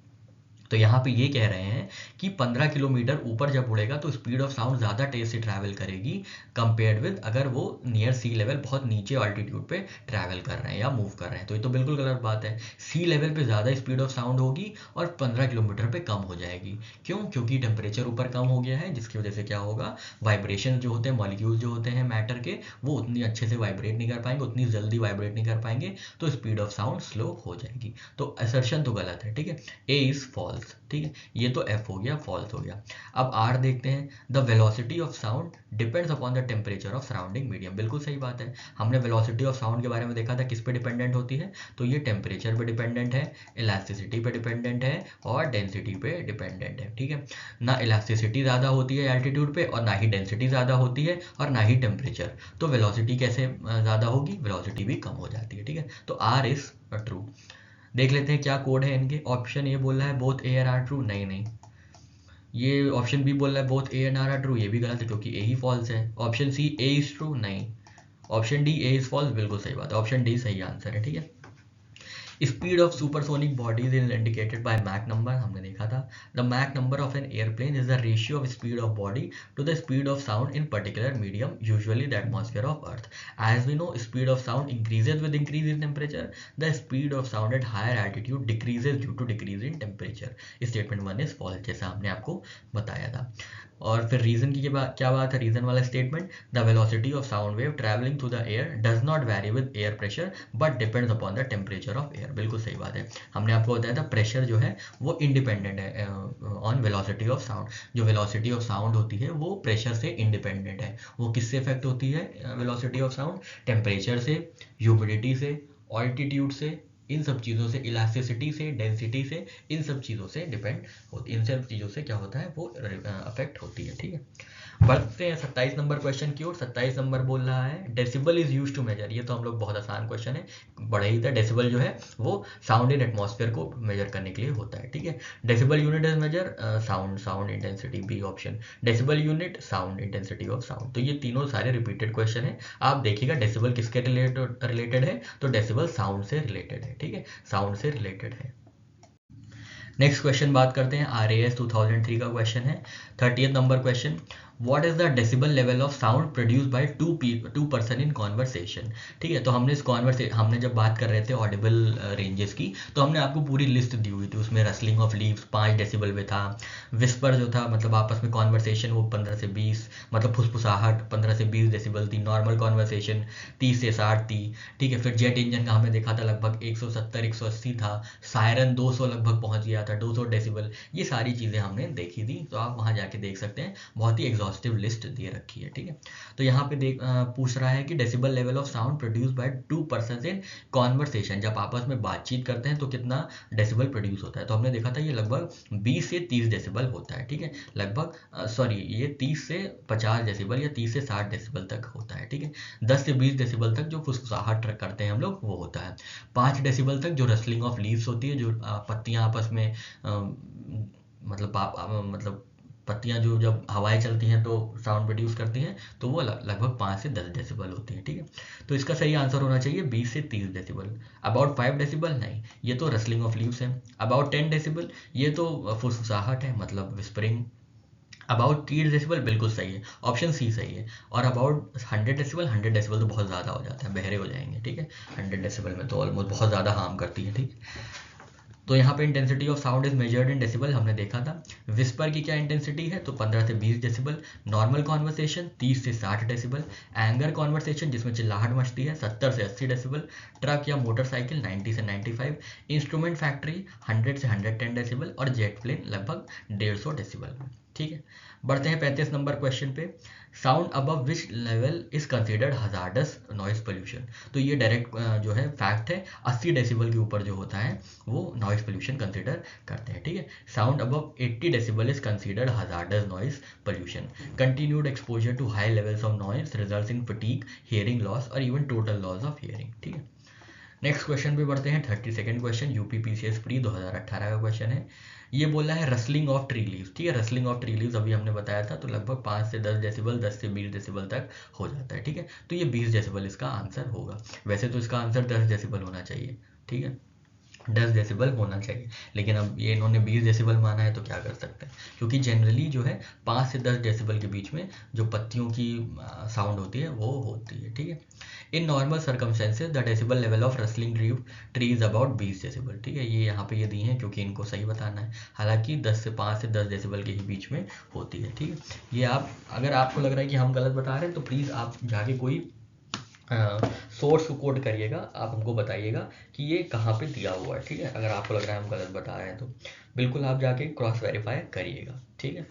तो यहाँ पे ये कह रहे हैं कि 15 किलोमीटर ऊपर जब उड़ेगा तो स्पीड ऑफ साउंड ज़्यादा तेज से ट्रैवल करेगी कंपेयर्ड विद अगर वो नियर सी लेवल, बहुत नीचे ऑल्टीट्यूड पे ट्रैवल कर रहे हैं या मूव कर रहे हैं। तो ये तो बिल्कुल गलत बात है। सी लेवल पे ज़्यादा स्पीड ऑफ साउंड होगी और 15 किलोमीटर पे कम हो जाएगी। क्यों? क्योंकि टेम्परेचर ऊपर कम हो गया है, जिसकी वजह से क्या होगा, वाइब्रेशन जो होते हैं, मॉलिक्यूल्स जो होते हैं मैटर के, वो उतनी अच्छे से वाइब्रेट नहीं कर पाएंगे, उतनी जल्दी वाइब्रेट नहीं कर पाएंगे, तो स्पीड ऑफ साउंड स्लो हो जाएगी। तो असर्शन तो गलत है। ठीक है, ए इज फॉल्स। ठीक है, ये तो एफ हो गया, फॉल्स हो गया। अब आर देखते हैं, the velocity of sound depends upon the temperature of surrounding medium. बिल्कुल सही बात है, हमने वेलोसिटी ऑफ साउंड के बारे में देखा था, किस पे डिपेंडेंट होती है, तो ये टेम्परेचर पे डिपेंडेंट है, इलास्टिसिटी पे डिपेंडेंट है और डेंसिटी पे डिपेंडेंट है। ठीक है, ना इलास्टिसिटी ज़्यादा होती है एल्टीट्यूड पे और ना ही डेंसिटी ज़्यादा होती है और ना ही टेम्परेचर, तो वेलोसिटी कैसे ज़्यादा होगी, वेलोसिटी भी कम हो जाती है। ठीक है, तो आर इज ट्रू। देख लेते हैं क्या कोड है इनके। ऑप्शन ए बोल रहा है both A and R true, नहीं नहीं। ये ऑप्शन बी बोल रहा है both A and R are true, ये भी गलत है क्योंकि ए ही फॉल्स है। Option C A is true, नहीं। Option D A is false, बिल्कुल सही बात है, ऑप्शन डी सही आंसर है। ठीक है, speed of supersonic bodies is indicated by Mach number, हमने देखा था। The Mach number of an airplane is the ratio of speed of body to the speed of sound in particular medium, usually the atmosphere of earth. As we know, speed of sound increases with increase in temperature, the speed of sound at higher altitude decreases due to decrease in temperature. Statement one is false, जैसा हमने आपको बताया था। और फिर reason की क्या बात है, रीजन वाला statement, the velocity of sound wave travelling through the air does not very with air pressure but depends upon the temperature of air. बिल्कुल सही बात है, हमने आपको बताया था प्रेशर जो है वो इंडिपेंडेंट है ऑन वेलोसिटी ऑफ साउंड। जो वेलोसिटी ऑफ साउंड होती है वो प्रेशर से इंडिपेंडेंट है। वो किससे इफेक्ट होती है वेलोसिटी ऑफ साउंड, टेम्परेचर से, ह्यूमिडिटी से, ऑल्टीट्यूड से, इन सब चीज़ों से, इलास्टिसिटी से, डेंसिटी से, इन सब चीज़ों से डिपेंड होती, इन सब चीज़ों से क्या होता है, वो अफेक्ट होती है। ठीक है, बढ़ते हैं 27 नंबर क्वेश्चन की ओर। 27 नंबर बोल रहा है decibel is use to measure. ये तो हम लोग बहुत आसान क्वेश्चन है, बड़ा ही था। डेसिबल जो है वो साउंड इन एटमॉस्फेयर को मेजर करने के लिए होता है। ठीक है, decibel unit is measure sound intensity, B option. Decibel unit sound intensity of sound, तो ये तीनों सारे रिपीटेड क्वेश्चन है। आप देखिएगा डेसिबल किसके रिलेटेड है, तो डेसिबल साउंड से रिलेटेड है। ठीक है, साउंड से रिलेटेड है। नेक्स्ट क्वेश्चन बात करते हैं, RAS 2003 का क्वेश्चन है। 30th number question, what is the decibel level of sound produce by two person in conversation. ठीक है, तो हमने इस हमने जब बात कर रहे थे ऑडिबल रेंजेस की, तो हमने आपको पूरी लिस्ट दी हुई थी। उसमें रसलिंग ऑफ लीव्स 5 डेसिबल पे था, विस्पर जो था मतलब आपस में कॉन्वर्सेशन वो 15 से 20, मतलब फुसफुसाहट 15 से 20 डेसिबल थी, नॉर्मल कॉन्वर्सेशन 30 से 60 थी। ठीक है, फिर जेट इंजन का हमने देखा था लगभग 170 180 था, सायरन 200 लगभग पहुंच गया था, 200 डेसिबल। ये सारी चीज़ें हमने देखी थी, तो आप वहाँ जाके देख सकते हैं, बहुत ही एग्जॉस्टिव लिस्ट दे रखी है। ठीक है, तो यहाँ पे पूछ रहा है कि decibel level of sound produce by 2 person in conversation, जब आपस में बातचीत करते हैं तो कितना डेसिबल प्रोड्यूस होता है। तो हमने देखा था ये लगभग 20 से 30 डेसिबल होता है। ठीक है, लगभग सॉरी ये 30 से 50 डेसिबल या 30 से 60 डेसिबल तक होता है। ठीक है, 10 से 20 डेसिबल तक जो फुसफुसाहट करते हैं हम लोग वो होता है। 5 डेसिबल तक जो रसलिंग ऑफ लीव्स होती है, जो पत्तियां आपस में मतलब पत्तियां जो जब हवाएं चलती हैं तो साउंड प्रोड्यूस करती हैं, तो वो लगभग 5 से 10 डेसिबल होती है। ठीक है, तो इसका सही आंसर होना चाहिए 20 से 30 डेसिबल। अबाउट 5 डेसिबल नहीं, ये तो रसलिंग ऑफ लीव्स है। अबाउट 10 डेसिबल ये तो फुसफुसाहट है, मतलब विस्परिंग। अबाउट 30 डेसिबल बिल्कुल सही है, ऑप्शन सी सही है। और अबाउट 100 डेसिबल, 100 डेसिबल तो बहुत ज़्यादा हो जाता है, बहरे हो जाएंगे। ठीक है, 100 डेसिबल में तो ऑलमोस्ट बहुत ज़्यादा हार्म करती है। ठीक है, तो यहाँ पे intensity of sound is measured in decibel हमने देखा था। विस्पर की क्या इंटेंसिटी है, तो 15 से 20 डेसिबल। नॉर्मल कॉन्वर्सेशन 30 से 60 डेसिबल। एंगर कॉन्वर्सेशन जिसमें चिल्लाहट मचती है 70 से 80 डेसिबल। ट्रक या मोटरसाइकिल 90 से 95। इंस्ट्रूमेंट फैक्ट्री 100 से 110 डेसिबल। और जेट प्लेन लगभग 150 डेसिबल में। ठीक है, बढ़ते हैं 35 नंबर क्वेश्चन पे। Sound above which level is considered hazardous noise pollution. तो ये डायरेक्ट जो है फैक्ट है, 80 डेसिबल के ऊपर जो होता है वो नॉइस पोल्यूशन कंसिडर करते हैं। ठीक है, sound above 80 decibel is considered hazardous noise pollution. Continued exposure to high levels of noise results in fatigue, hearing loss और even total loss of hearing. ठीक है, नेक्स्ट क्वेश्चन पे बढ़ते हैं। 32nd क्वेश्चन यूपीपीसीएस प्री 2018 का question है। ये बोला है रसलिंग ऑफ ट्री लीव्स। ठीक है, रसलिंग ऑफ ट्री लीव्स अभी हमने बताया था, तो लगभग 5 से 10 डेसिबल, 10 से 20 डेसिबल तक हो जाता है। ठीक है, तो ये 20 डेसिबल इसका आंसर होगा। वैसे तो इसका आंसर 10 डेसिबल होना चाहिए। ठीक है, 10 डेसिबल होना चाहिए, लेकिन अब ये इन्होंने 20 डेसिबल माना है तो क्या कर सकते हैं, क्योंकि जनरली जो है 5 से 10 डेसिबल के बीच में जो पत्तियों की साउंड होती है वो होती है। ठीक है, in normal circumstances the decibel level of rustling tree is about 20 decibel. ठीक है, ये यहाँ पे ये दी हैं क्योंकि इनको सही बताना है, हालांकि 5 से 10 डेसिबल के ही बीच में होती है। ठीक है, ये आप अगर आपको लग रहा है कि हम गलत बता रहे हैं तो प्लीज़ आप जाके कोई सोर्स को कोड करिएगा, आप हमको बताइएगा कि ये कहाँ पे दिया हुआ है। ठीक है, अगर आपको लग रहा है हम गलत बता रहे हैं तो बिल्कुल आप जाके क्रॉस वेरीफाई करिएगा। ठीक है,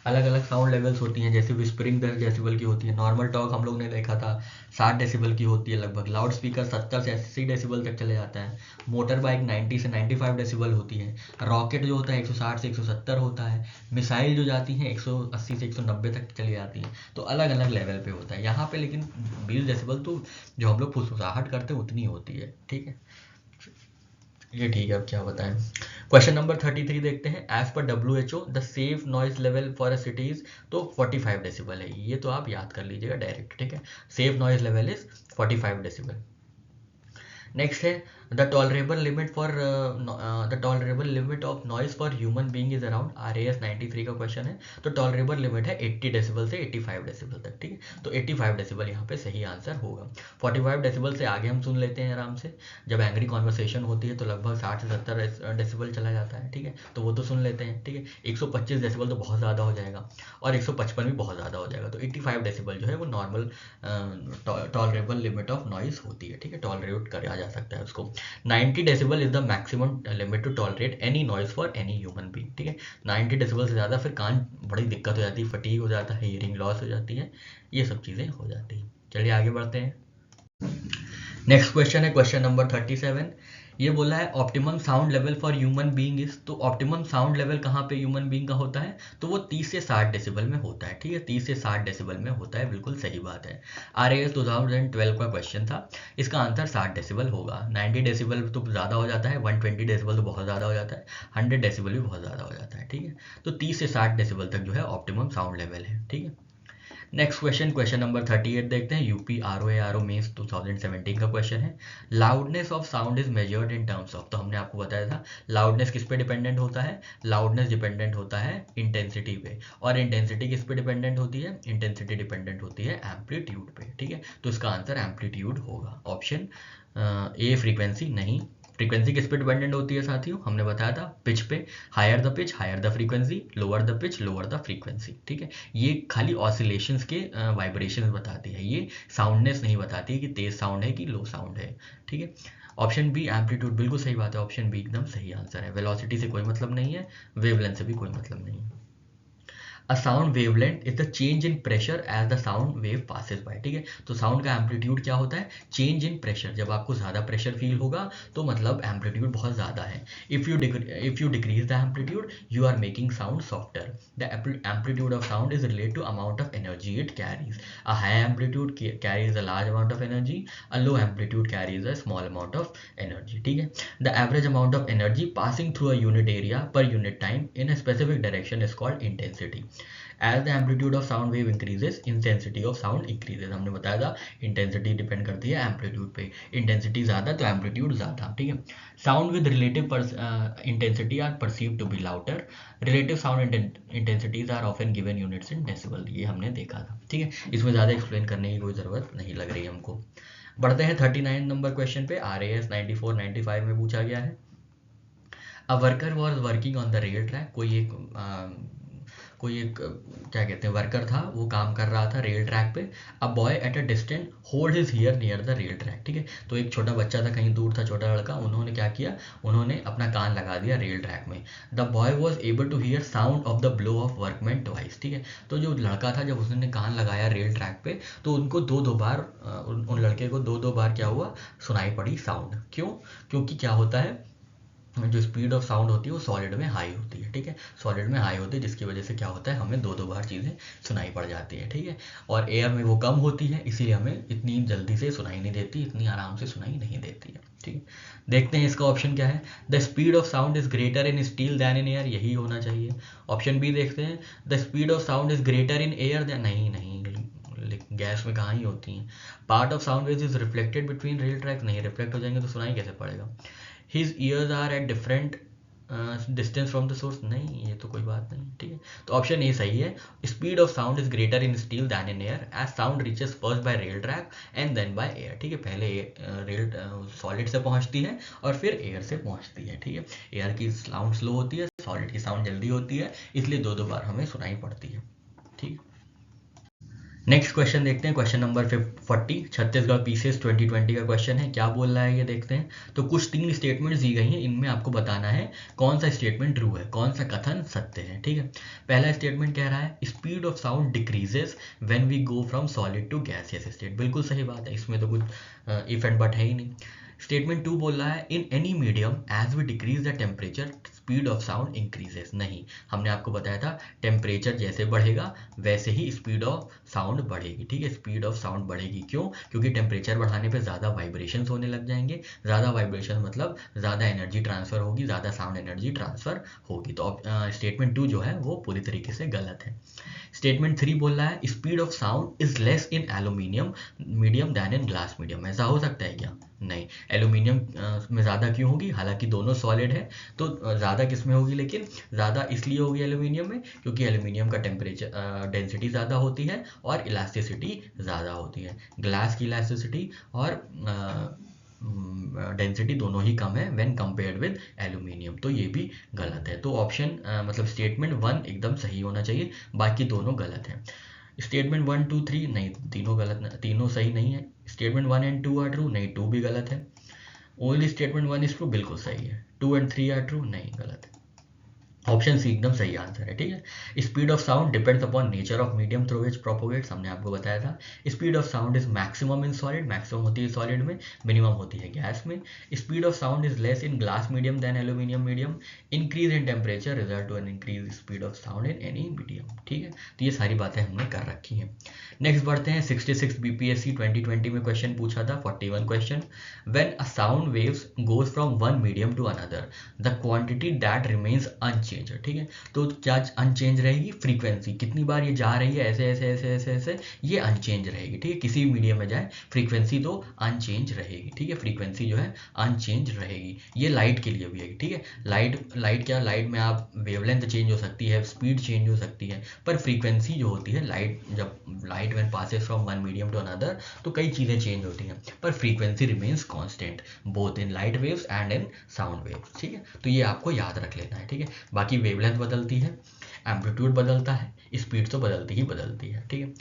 अलग अलग साउंड लेवल्स होती हैं, जैसे विस्परिंग 10 डेसिबल की होती है। नॉर्मल टॉक हम लोग ने देखा था 60 डेसिबल की होती है लगभग। लाउड स्पीकर 70 से 80 डेसिबल तक चले जाता है। मोटर बाइक 90 से 95 डेसिबल होती है। रॉकेट जो होता है 160 से 170 होता है। मिसाइल जो जाती हैं 180 से 190 तक चली जाती हैं। तो अलग अलग लेवल पे होता है यहाँ पे, लेकिन 20 डेसिबल तो जो हम लोग फुसफुसाहट करते हैं उतनी होती है। ठीक है, ये ठीक है, अब क्या बताएं। क्वेश्चन नंबर 33 देखते हैं। As per WHO the safe noise level for a city is, तो 45 डेसिबल है, ये तो आप याद कर लीजिएगा डायरेक्ट। ठीक है, safe noise level is 45 decibel. Next है the tolerable limit of noise for human being is around. RAS 93 का क्वेश्चन है। तो टॉलरेबल लिमिट है 80 डेसिबल से 85 डेसिबल तक। ठीक है, तो 85 डेसिबल यहाँ पे सही आंसर होगा। 45 डेसिबल से आगे हम सुन लेते हैं आराम से। जब एंग्री कॉन्वर्सेशन होती है तो लगभग 60 से 70 डेसिबल चला जाता है। ठीक है, तो वो तो सुन लेते हैं। ठीक है, 125 डेसिबल तो बहुत ज़्यादा हो जाएगा और 155 भी बहुत ज़्यादा हो जाएगा। तो 85 डेसिबल जो है वो normal tolerable limit of noise होती है। ठीक है, टॉलरेट करा जा सकता है उसको। 90 decibel is the maximum limit to tolerate any noise for any human being. ठीक है, 90 डेसिबल से ज़्यादा फिर कान बड़ी दिक्कत हो जाती है, फटीग हो जाता है, हियरिंग लॉस हो जाती है, ये सब चीज़ें हो जाती हैं। चलिए आगे बढ़ते हैं। नेक्स्ट क्वेश्चन है क्वेश्चन नंबर 37। ये बोला है optimum sound level for human being is. तो ऑप्टिमम साउंड लेवल कहाँ पे ह्यूमन बीइंग का होता है, तो वो 30 से 60 डेसिबल में होता है। ठीक है, 30 से 60 डेसिबल में होता है, बिल्कुल सही बात है। RAS 2012 का क्वेश्चन था, इसका आंसर 60 डेसिबल होगा। 90 डेसिबल तो ज़्यादा हो जाता है, 120 डेसिबल तो बहुत ज़्यादा हो जाता है, 100 डेसिबल भी बहुत ज़्यादा हो जाता है। ठीक है, तो 30 से 60 डेसिबल तक जो है ऑप्टिमम साउंड लेवल है। ठीक है, नेक्स्ट क्वेश्चन, क्वेश्चन नंबर 38 देखते हैं। यूपी ROA मेंस 2017 का क्वेश्चन है। Loudness of sound is measured in terms of. तो हमने आपको बताया था लाउडनेस किस पे डिपेंडेंट होता है, लाउडनेस डिपेंडेंट होता है इंटेंसिटी पे। और इंटेंसिटी किस पे डिपेंडेंट होती है, इंटेंसिटी डिपेंडेंट होती है एम्पलीट्यूड पे। ठीक है, तो इसका आंसर एम्पलीट्यूड होगा। ऑप्शन ए फ्रीक्वेंसी नहीं। फ्रीक्वेंसी किस पे डिपेंडेंट होती है साथियों, हमने बताया था पिच पे। Higher the pitch higher the frequency, lower the pitch lower the frequency. ठीक है, ये खाली ऑसिलेशंस के वाइब्रेशंस बताती है, ये साउंडनेस नहीं बताती है कि तेज साउंड है कि लो साउंड है। ठीक है, ऑप्शन बी एम्पलीट्यूड बिल्कुल सही बात है, ऑप्शन बी एकदम सही आंसर है। वेलोसिटी से कोई मतलब नहीं है, वेवलेंथ से भी कोई मतलब नहीं है। A sound wavelength is the change in pressure as the sound wave passes by, ठीक है। तो साउंड का एम्पलीट्यूड क्या होता है, चेंज इन प्रेशर। जब आपको ज़्यादा प्रेशर फील होगा तो मतलब एम्पलीट्यूड बहुत ज़्यादा है। If you decrease the amplitude you are making sound softer. The amplitude of sound is related to amount of energy it carries. A high amplitude carries a large amount of energy, a low amplitude carries a small amount of energy, ठीक है। The average amount of energy passing through a unit area per unit time in a specific direction is called intensity. As the amplitude of sound wave increases, intensity of sound increases. हमने बताया था intensity depend करती है amplitude पे, intensity ज़्यादा तो amplitude ज़्यादा, ठीक है। Sound with relative intensity are perceived to be louder. Relative sound intensities are often given units in decibel. ये हमने देखा था, ठीक है। इसमें ज़्यादा एक्सप्लेन करने की कोई ज़रूरत नहीं लग रही हमको। बढ़ते हैं 39 नंबर क्वेश्चन पे। RAS 94-95 में पूछा गया है। A worker was working on the rail track. कोई एक क्या कहते हैं वर्कर था, वो काम कर रहा था रेल ट्रैक पे। A boy at a distance hold his year near the rail track, ठीक है। तो एक छोटा बच्चा था, कहीं दूर था छोटा लड़का, उन्होंने क्या किया, उन्होंने अपना कान लगा दिया रेल ट्रैक में। The boy was able to hear sound of the blow of workman twice, ठीक है। तो जो लड़का था जब उसने कान लगाया रेल ट्रैक पे तो उनको दो बार उन लड़के को दो बार क्या हुआ, सुनाई पड़ी साउंड। क्यों? क्योंकि क्या होता है, जो स्पीड ऑफ साउंड होती है वो सॉलिड में हाई होती है, ठीक है। सॉलिड में हाई होती है जिसकी वजह से क्या होता है, हमें दो बार चीज़ें सुनाई पड़ जाती है, ठीक है। और एयर में वो कम होती है, इसीलिए हमें इतनी जल्दी से सुनाई नहीं देती, इतनी आराम से सुनाई नहीं देती है, ठीक है। देखते हैं इसका ऑप्शन क्या है। The speed of sound is greater in steel than in air, यही होना चाहिए। ऑप्शन बी देखते हैं। The speed of sound is greater in air than, नहीं गैस में कहाँ ही होती हैं। Part of sound waves is reflected between rail tracks, नहीं रिफ्लेक्ट हो जाएंगे तो सुनाई कैसे पड़ेगा। His ears are at different distance from the source, नहीं ये तो कोई बात नहीं, ठीक है। तो ऑप्शन ए सही है। Speed of sound is greater in steel than in air as sound reaches first by rail track and then by air, ठीक है। पहले रेल सॉलिड से पहुंचती है और फिर एयर से पहुंचती है, ठीक है। एयर की साउंड स्लो होती है, सॉलिड की साउंड जल्दी होती है, इसलिए दो बार हमें सुनाई पड़ती है, ठीक। नेक्स्ट क्वेश्चन देखते हैं, क्वेश्चन नंबर 40, छत्तीसगढ़ पीसीएस 2020 का क्वेश्चन है। क्या बोल रहा है ये देखते हैं। तो कुछ 3 स्टेटमेंट्स दी गई हैं, इनमें आपको बताना है कौन सा स्टेटमेंट ट्रू है, कौन सा कथन सत्य है, ठीक है। पहला स्टेटमेंट कह रहा है speed of sound decreases when we go from solid to gaseous state, बिल्कुल सही बात है, इसमें तो कुछ इफ एंड बट है ही नहीं। स्टेटमेंट 2 बोल रहा है in any medium as we decrease the temperature speed of sound increases, नहीं, हमने आपको बताया था टेम्परेचर जैसे बढ़ेगा वैसे ही स्पीड ऑफ साउंड बढ़ेगी, ठीक है। स्पीड ऑफ साउंड बढ़ेगी, क्यों? क्योंकि टेम्परेचर बढ़ाने पे ज़्यादा वाइब्रेशंस होने लग जाएंगे, ज़्यादा वाइब्रेशन मतलब ज़्यादा एनर्जी ट्रांसफर होगी, ज़्यादा साउंड एनर्जी ट्रांसफर होगी। तो स्टेटमेंट 2 जो है वो पूरी तरीके से गलत है। स्टेटमेंट 3 बोल रहा है speed of sound is less in aluminium medium than in glass medium, ऐसा हो सकता है क्या? नहीं, एल्यूमिनियम में ज़्यादा क्यों होगी, हालांकि दोनों सॉलिड है, तो ज़्यादा किस में होगी, लेकिन ज़्यादा इसलिए होगी एल्यूमिनियम में क्योंकि एल्यूमिनियम का टेम्परेचर डेंसिटी ज़्यादा होती है और इलास्टिसिटी ज़्यादा होती है। ग्लास की इलास्टिसिटी और डेंसिटी दोनों ही कम है व्हेन कंपेयर्ड विद एल्यूमिनियम, तो ये भी गलत है। तो ऑप्शन मतलब स्टेटमेंट 1 एकदम सही होना चाहिए, बाकी दोनों गलत हैं। स्टेटमेंट 1, 2, 3 नहीं, तीनों गलत, तीनों सही नहीं है। स्टेटमेंट 1 एंड 2 आर ट्रू, नहीं 2 भी गलत है। ओनली स्टेटमेंट 1 इज ट्रू, बिल्कुल सही है। 2 एंड 3 आर ट्रू, नहीं गलत है। ऑप्शन सी एकदम सही आंसर है, ठीक है। Speed of sound depends upon nature of medium through which propagates, हमने आपको बताया था। Speed of sound is maximum in solid, maximum होती है सॉलिड में, मिनिमम होती है गैस में। Speed of sound is less in glass medium than aluminium medium. Increase in temperature result to an increase speed of sound in any medium, ठीक है। तो ये सारी बातें हमने कर रखी हैं। नेक्स्ट बढ़ते हैं 66 बीपीएससी 2020 में क्वेश्चन पूछा था, 41 question. When a sound waves goes from one medium to another the quantity that remains unchange, ठीक है। तो क्या अनचेंज रहेगी? फ्रीक्वेंसी, कितनी बार ये जा रही है ऐसे ऐसे ऐसे ऐसे ऐसे, ये अनचेंज रहेगी, ठीक है। किसी भी मीडियम में जाए फ्रीक्वेंसी तो अनचेंज रहेगी, ठीक है। फ्रीक्वेंसी जो है अनचेंज रहेगी। ये लाइट के लिए भी है, ठीक है। लाइट क्या, लाइट में आप वेवलेंथ चेंज हो सकती है, स्पीड चेंज हो सकती है, पर फ्रीक्वेंसी जो होती है, light when passes from one medium to another, तो कई चीज़ें चेंज होती हैं, पर frequency remains constant both in light waves and in sound waves, ठीक है। तो ये आपको याद रख लेना है, ठीक है। बाकी वेवलेंथ बदलती है, एम्पलीट्यूड बदलता है, स्पीड तो बदलती ही बदलती है, ठीक है।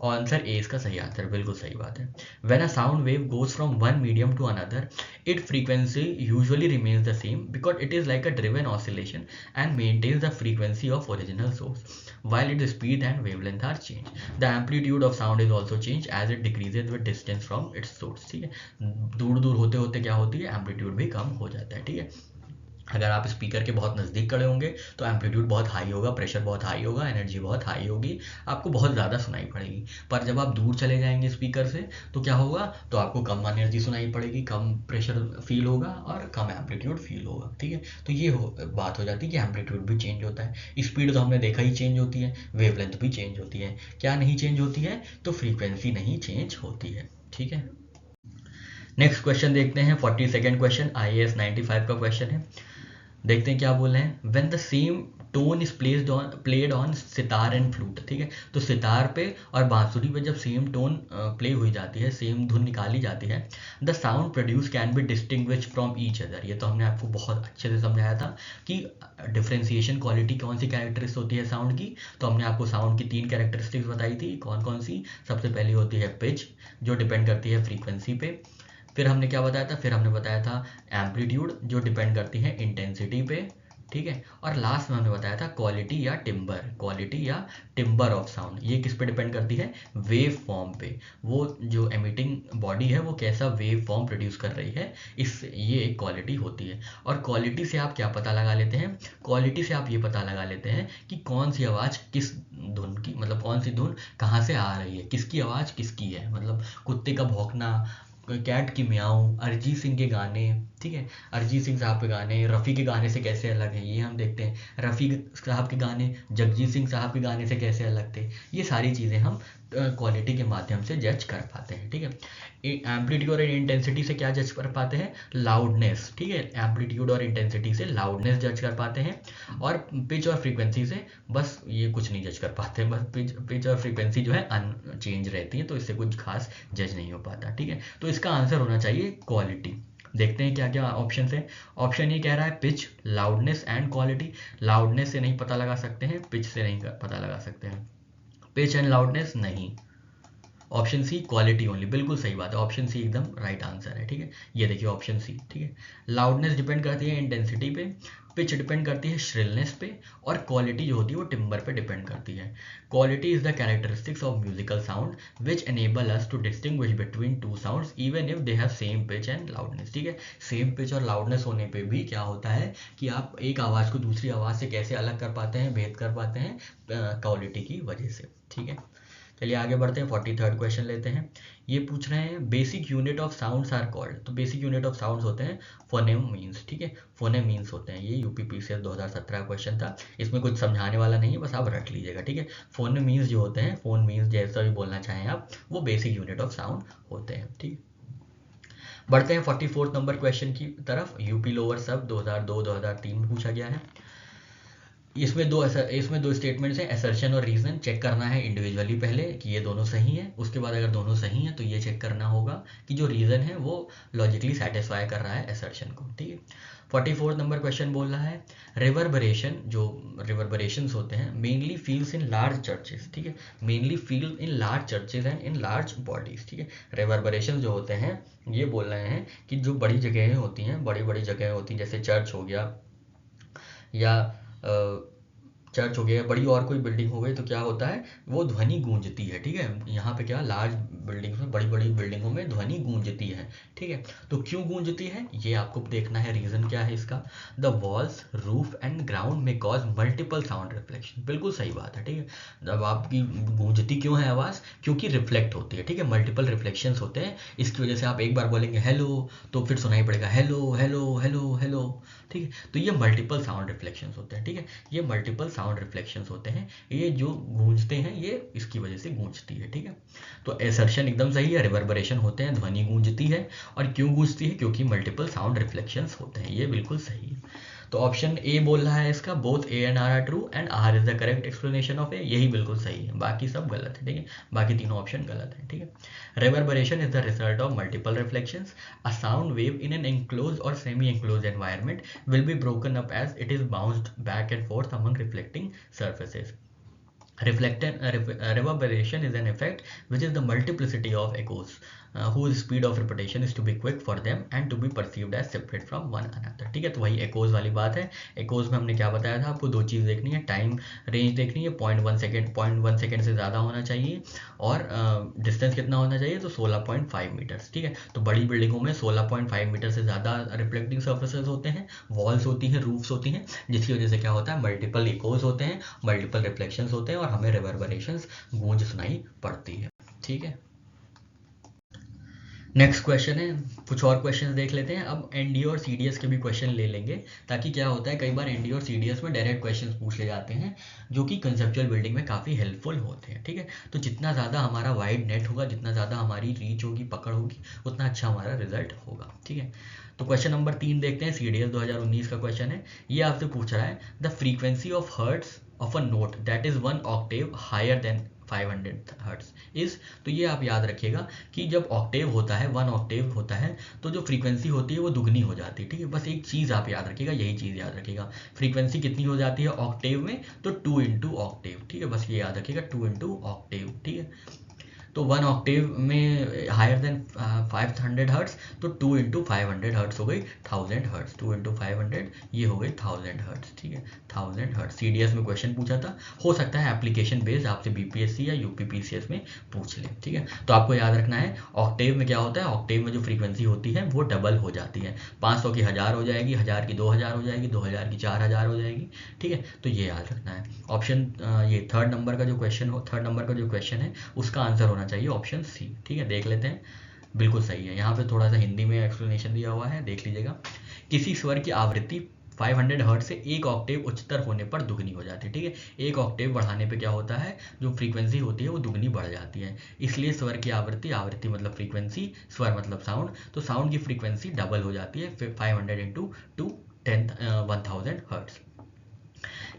आंसर ए इसका सही आंसर, बिल्कुल सही बात है। When a sound wave goes from one medium to another it frequency usually remains the same because it is like a driven oscillation and maintains the frequency of original source while its speed and wavelength are changed. The amplitude of sound is also changed as it decreases with distance from its source. ठीक है, दूर दूर होते होते क्या होती है, amplitude भी कम हो जाता है। ठीक है, अगर आप स्पीकर के बहुत नज़दीक खड़े होंगे तो एम्पलीट्यूड बहुत हाई होगा, प्रेशर बहुत हाई होगा, एनर्जी बहुत हाई होगी, आपको बहुत ज़्यादा सुनाई पड़ेगी। पर जब आप दूर चले जाएंगे स्पीकर से तो क्या होगा, तो आपको कम एनर्जी सुनाई पड़ेगी, कम प्रेशर फील होगा और कम एम्पलीट्यूड फील होगा। ठीक है, तो ये बात हो जाती है कि एम्पलीट्यूड भी चेंज होता है। स्पीड तो हमने देखा ही चेंज होती है, वेवलेंथ भी चेंज होती है, क्या नहीं चेंज होती है, तो फ्रीक्वेंसी नहीं चेंज होती है। ठीक है, नेक्स्ट क्वेश्चन देखते हैं, 42nd क्वेश्चन, IAS 95 का क्वेश्चन है। देखते हैं क्या बोल रहे हैं। When the same tone is played on sitar and flute. ठीक है, तो सितार पे और बांसुरी पे जब सेम टोन प्ले हुई जाती है, सेम धुन निकाली जाती है, the sound produce can be distinguish from each other. ये तो हमने आपको बहुत अच्छे से समझाया था कि डिफ्रेंसिएशन क्वालिटी कौन सी कैरेक्टरिस्टिक होती है साउंड की। तो हमने आपको साउंड की 3 कैरेक्टरिस्टिक्स बताई थी, कौन कौन सी। सबसे पहली होती है पिच, जो डिपेंड करती है फ्रीक्वेंसी पे। फिर हमने क्या बताया था, फिर हमने बताया था एम्पलीट्यूड, जो डिपेंड करती है इंटेंसिटी पे। ठीक है, और लास्ट में हमने बताया था क्वालिटी या टिम्बर ऑफ साउंड। ये किस पे डिपेंड करती है, वेव फॉर्म पे। वो जो एमिटिंग बॉडी है वो कैसा वेव फॉर्म प्रोड्यूस कर रही है, इस ये एक क्वालिटी होती है। और क्वालिटी से आप क्या पता लगा लेते हैं, क्वालिटी से आप ये पता लगा लेते हैं कि कौन सी आवाज़ किस धुन की, मतलब कौन सी धुन कहाँ से आ रही है, किसकी आवाज़ किसकी है। मतलब कुत्ते का भौंकना, कैट की म्याऊं, अरिजीत सिंह के गाने। ठीक है, अरिजीत सिंह साहब के गाने रफ़ी के गाने से कैसे अलग हैं, ये हम देखते हैं। रफ़ी साहब के गाने जगजीत सिंह साहब के गाने से कैसे अलग थे। ये सारी चीज़ें हम क्वालिटी के माध्यम से जज कर पाते हैं। ठीक है, एम्पलीट्यूड और इंटेंसिटी से क्या जज कर पाते हैं, लाउडनेस। ठीक है, एम्पलीट्यूड और इंटेंसिटी से लाउडनेस जज कर पाते हैं। और पिच और फ्रीक्वेंसी से बस ये कुछ नहीं जज कर पाते, बस पिच और फ्रीक्वेंसी जो है अनचेंज रहती है, तो इससे कुछ खास जज नहीं हो पाता। ठीक है, तो इसका आंसर होना चाहिए क्वालिटी। देखते हैं क्या क्या ऑप्शन है। ऑप्शन ये कह रहा है pitch, loudness and quality. Loudness से नहीं पता लगा सकते हैं, पिच से नहीं पता लगा सकते हैं, पिच एंड लाउडनेस नहीं। ऑप्शन सी क्वालिटी ओनली, बिल्कुल सही बात है, ऑप्शन सी एकदम राइट आंसर है। ठीक है, ये देखिए ऑप्शन सी। ठीक है, लाउडनेस डिपेंड करती है इंटेंसिटी पे, पिच डिपेंड करती है श्रिलनेस पे, और क्वालिटी जो होती है वो टिम्बर पे डिपेंड करती है। Quality is the characteristics of musical sound which enable us to distinguish between two sounds even if they have same pitch and loudness. ठीक है, सेम पिच और लाउडनेस होने पे भी क्या होता है कि आप एक आवाज़ को दूसरी आवाज़ से कैसे अलग कर पाते हैं, भेद कर पाते हैं, क्वालिटी की वजह से। ठीक है, चलिए आगे बढ़ते हैं, 43rd क्वेश्चन लेते हैं। ये पूछ रहे हैं basic unit of sounds are called. तो बेसिक यूनिट ऑफ साउंड्स होते हैं फोनेम मीन्स। ठीक है, फोनेम मीन्स होते हैं, ये यूपीपीसीएस 2017 क्वेश्चन था, इसमें कुछ समझाने वाला नहीं है, बस आप रट लीजिएगा। ठीक है, फोनेम मीन्स जो होते हैं, फोन मीन्स जैसा भी बोलना चाहें आप, वो बेसिक यूनिट ऑफ साउंड होते हैं। ठीक, बढ़ते हैं 44th नंबर क्वेश्चन की तरफ। यूपी लोअर सब 2002-2003 में पूछा गया है। इसमें दो स्टेटमेंट्स हैं, असर्शन और रीजन। चेक करना है इंडिविजुअली पहले कि ये दोनों सही हैं, उसके बाद अगर दोनों सही हैं तो ये चेक करना होगा कि जो रीजन है वो लॉजिकली सेटिस्फाई कर रहा है असर्शन को। ठीक है, 44th नंबर क्वेश्चन बोल रहा है रिवर्बरेशन, जो रिवर्बरेशंस होते हैं mainly feels in large churches. ठीक है, mainly feel in large churches and in large bodies. ठीक है, रिवर्बरेशन जो होते हैं ये बोल रहे हैं कि जो बड़ी जगहें होती हैं, बड़ी बड़ी जगहें होती हैं, जैसे चर्च हो गया या चर्च हो गया, बड़ी और कोई बिल्डिंग हो गई, तो क्या होता है वो ध्वनि गूंजती है। ठीक है, यहाँ पे क्या लार्ज बिल्डिंग्स में, बड़ी बड़ी बिल्डिंगों में ध्वनि गूंजती है। ठीक है, तो क्यों गूंजती है ये आपको देखना है, रीज़न क्या है इसका। The walls, roof and ground में कॉज मल्टीपल साउंड रिफ्लेक्शन। बिल्कुल सही बात है। ठीक है, जब आपकी गूंजती क्यों है आवाज़, क्योंकि रिफ्लेक्ट होती है। ठीक है, मल्टीपल रिफ्लेक्शंस होते हैं, इसकी वजह से आप एक बार बोलेंगे हेलो तो फिर सुनाई पड़ेगा हेलो हेलो हेलो हेलो। ठीक है, तो ये मल्टीपल साउंड रिफ्लेक्शंस होते हैं। ठीक है, ये मल्टीपल साउंड रिफ्लेक्शंस होते हैं, ये जो गूंजते हैं ये इसकी वजह से गूंजती है। ठीक है, तो एसर्शन एकदम सही है, रिवर्बरेशन होते हैं, ध्वनि गूंजती है। और क्यों गूंजती है, क्योंकि मल्टीपल साउंड रिफ्लेक्शंस होते हैं, ये बिल्कुल सही है। तो ऑप्शन ए बोल रहा है इसका, both A and R are true and R is the correct explanation of A, यही बिल्कुल सही है, बाकी सब गलत है। ठीक है, बाकी तीनों ऑप्शन गलत है। ठीक है, reverberation is the result of multiple reflections. A sound wave in an enclosed or semi-enclosed environment will be broken up as it is bounced back and forth among reflecting surfaces. Reverberation is an effect which is the multiplicity of echoes, whose speed of repetition is to be quick for them and to be perceived as separate from one another. ठीक है, तो वही echoes वाली बात है. echoes में हमने क्या बताया था आपको, दो चीज़ देखनी है, टाइम रेंज देखनी है, 0.1 सेकेंड से ज़्यादा होना चाहिए और डिस्टेंस कितना होना चाहिए, तो 16.5 मीटर्स. ठीक है, तो बड़ी बिल्डिंगों में 16.5 मीटर से ज़्यादा रिफ्लेक्टिंग सर्फेसेज होते हैं, वॉल्स होती हैं, रूफ्स होती हैं, जिसकी वजह से क्या होता है, मल्टीपल इकोज होते हैं, मल्टीपल रिफ्लेक्शंस होते हैं और हमें रिवर्बरेशंस गूंज सुनाई पड़ती है. ठीक है, नेक्स्ट क्वेश्चन है, कुछ और क्वेश्चन देख लेते हैं. अब एनडीए और सीडीएस के भी क्वेश्चन ले लेंगे, ताकि क्या होता है, कई बार एनडीए और सीडीएस में डायरेक्ट क्वेश्चन पूछ ले जाते हैं जो कि कंसेप्चुअल बिल्डिंग में काफ़ी हेल्पफुल होते हैं. ठीक है, तो जितना ज़्यादा हमारा वाइड नेट होगा, जितना ज़्यादा हमारी रीच होगी, पकड़ होगी, उतना अच्छा हमारा रिजल्ट होगा. ठीक है, तो क्वेश्चन नंबर 3 देखते हैं. सीडीएस 2019 का क्वेश्चन है. ये आपसे पूछ रहा है, the frequency of hertz of a note that is 1 octave higher than 500 hertz is. तो ये आप याद रखिएगा कि जब ऑक्टेव होता है, 1 ऑक्टेव होता है, तो जो फ्रीक्वेंसी होती है वो दुगनी हो जाती है. ठीक है, बस एक चीज़ आप याद रखिएगा, यही चीज़ याद रखिएगा, फ्रीक्वेंसी कितनी हो जाती है ऑक्टेव में, तो 2 इंटू ऑक्टेव. ठीक है, बस ये याद रखिएगा, 2 इंटू ऑक्टेव. ठीक है, तो 1 ऑक्टेव में हायर देन 500 हर्ट्स, तो 2 इंटू 500 हर्ट्स हो गई 1000 हर्ट्स. 2 इंटू 500 ये हो गई 1000 हर्ट्स. ठीक है, 1000 हर्ट्स. सीडीएस में क्वेश्चन पूछा था, हो सकता है एप्लीकेशन बेस्ड आपसे बीपीएससी या यूपीपीसीएस में पूछ ले. ठीक है, तो आपको याद रखना है, ऑक्टेव में क्या होता है, ऑक्टेव में जो फ्रीक्वेंसी होती है वो डबल हो जाती है. 500 की 1000 हो जाएगी, 1000 की 2000 हो जाएगी, 2000 की 4000 हो जाएगी. ठीक है, तो ये याद रखना है. ऑप्शन ये थर्ड नंबर का जो क्वेश्चन है उसका आंसर होना चाहिए ऑप्शन सी. ठीक है, देख लेते हैं, बिल्कुल सही है. यहाँ पे थोड़ा सा हिंदी में एक्सप्लेनेशन दिया हुआ है, देख लीजिएगा. किसी स्वर की आवृत्ति 500 हर्ट्ज से एक ऑक्टेव उच्चतर होने पर दुगनी हो जाती है. ठीक है, एक ऑक्टेव बढ़ाने पे क्या होता है, जो फ्रीक्वेंसी होती है वो दुगनी बढ़ जाती है. इसलिए स्वर की आवृत्ति मतलब फ्रीक्वेंसी, स्वर मतलब साउंड, तो साउंड की फ्रीक्वेंसी डबल हो जाती है 500 इंटू 1000 हर्ट्ज.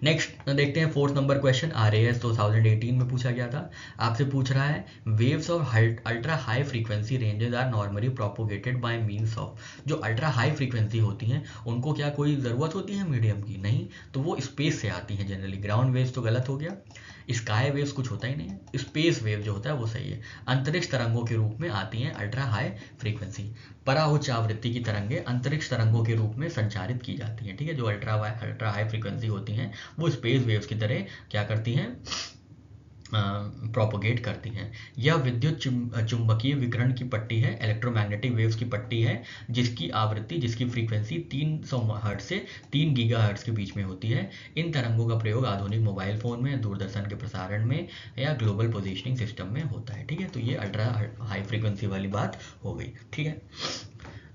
नेक्स्ट देखते हैं फोर्थ नंबर क्वेश्चन. आरएएस 2018 में पूछा गया था. आपसे पूछ रहा है, waves of ultra high frequency ranges are normally propagated by means of. जो अल्ट्रा हाई फ्रीक्वेंसी होती हैं उनको क्या कोई ज़रूरत होती है मीडियम की? नहीं, तो वो स्पेस से आती हैं जनरली. ग्राउंड वेव्स तो गलत हो गया, स्काई वेव्स कुछ होता ही नहीं है, स्पेस वेव जो होता है वो सही है. अंतरिक्ष तरंगों के रूप में आती हैं अल्ट्रा हाई फ्रीक्वेंसी. पराउच्च आवृत्ति की तरंगें अंतरिक्ष तरंगों के रूप में संचारित की जाती हैं. ठीक है, जो अल्ट्रा हाई फ्रीक्वेंसी होती हैं वो स्पेस वेव्स की तरह क्या करती हैं, प्रोपोगेट करती हैं. यह विद्युत चुंबकीय विकिरण की पट्टी है, इलेक्ट्रोमैग्नेटिक वेव्स की पट्टी है, जिसकी फ्रीक्वेंसी 300 हर्ट्ज से 3 गीगाहर्ट्ज के बीच में होती है. इन तरंगों का प्रयोग आधुनिक मोबाइल फ़ोन में, दूरदर्शन के प्रसारण में या ग्लोबल पोजिशनिंग सिस्टम में होता है. ठीक है, तो ये अल्ट्रा हाई फ्रीक्वेंसी वाली बात हो गई. ठीक है,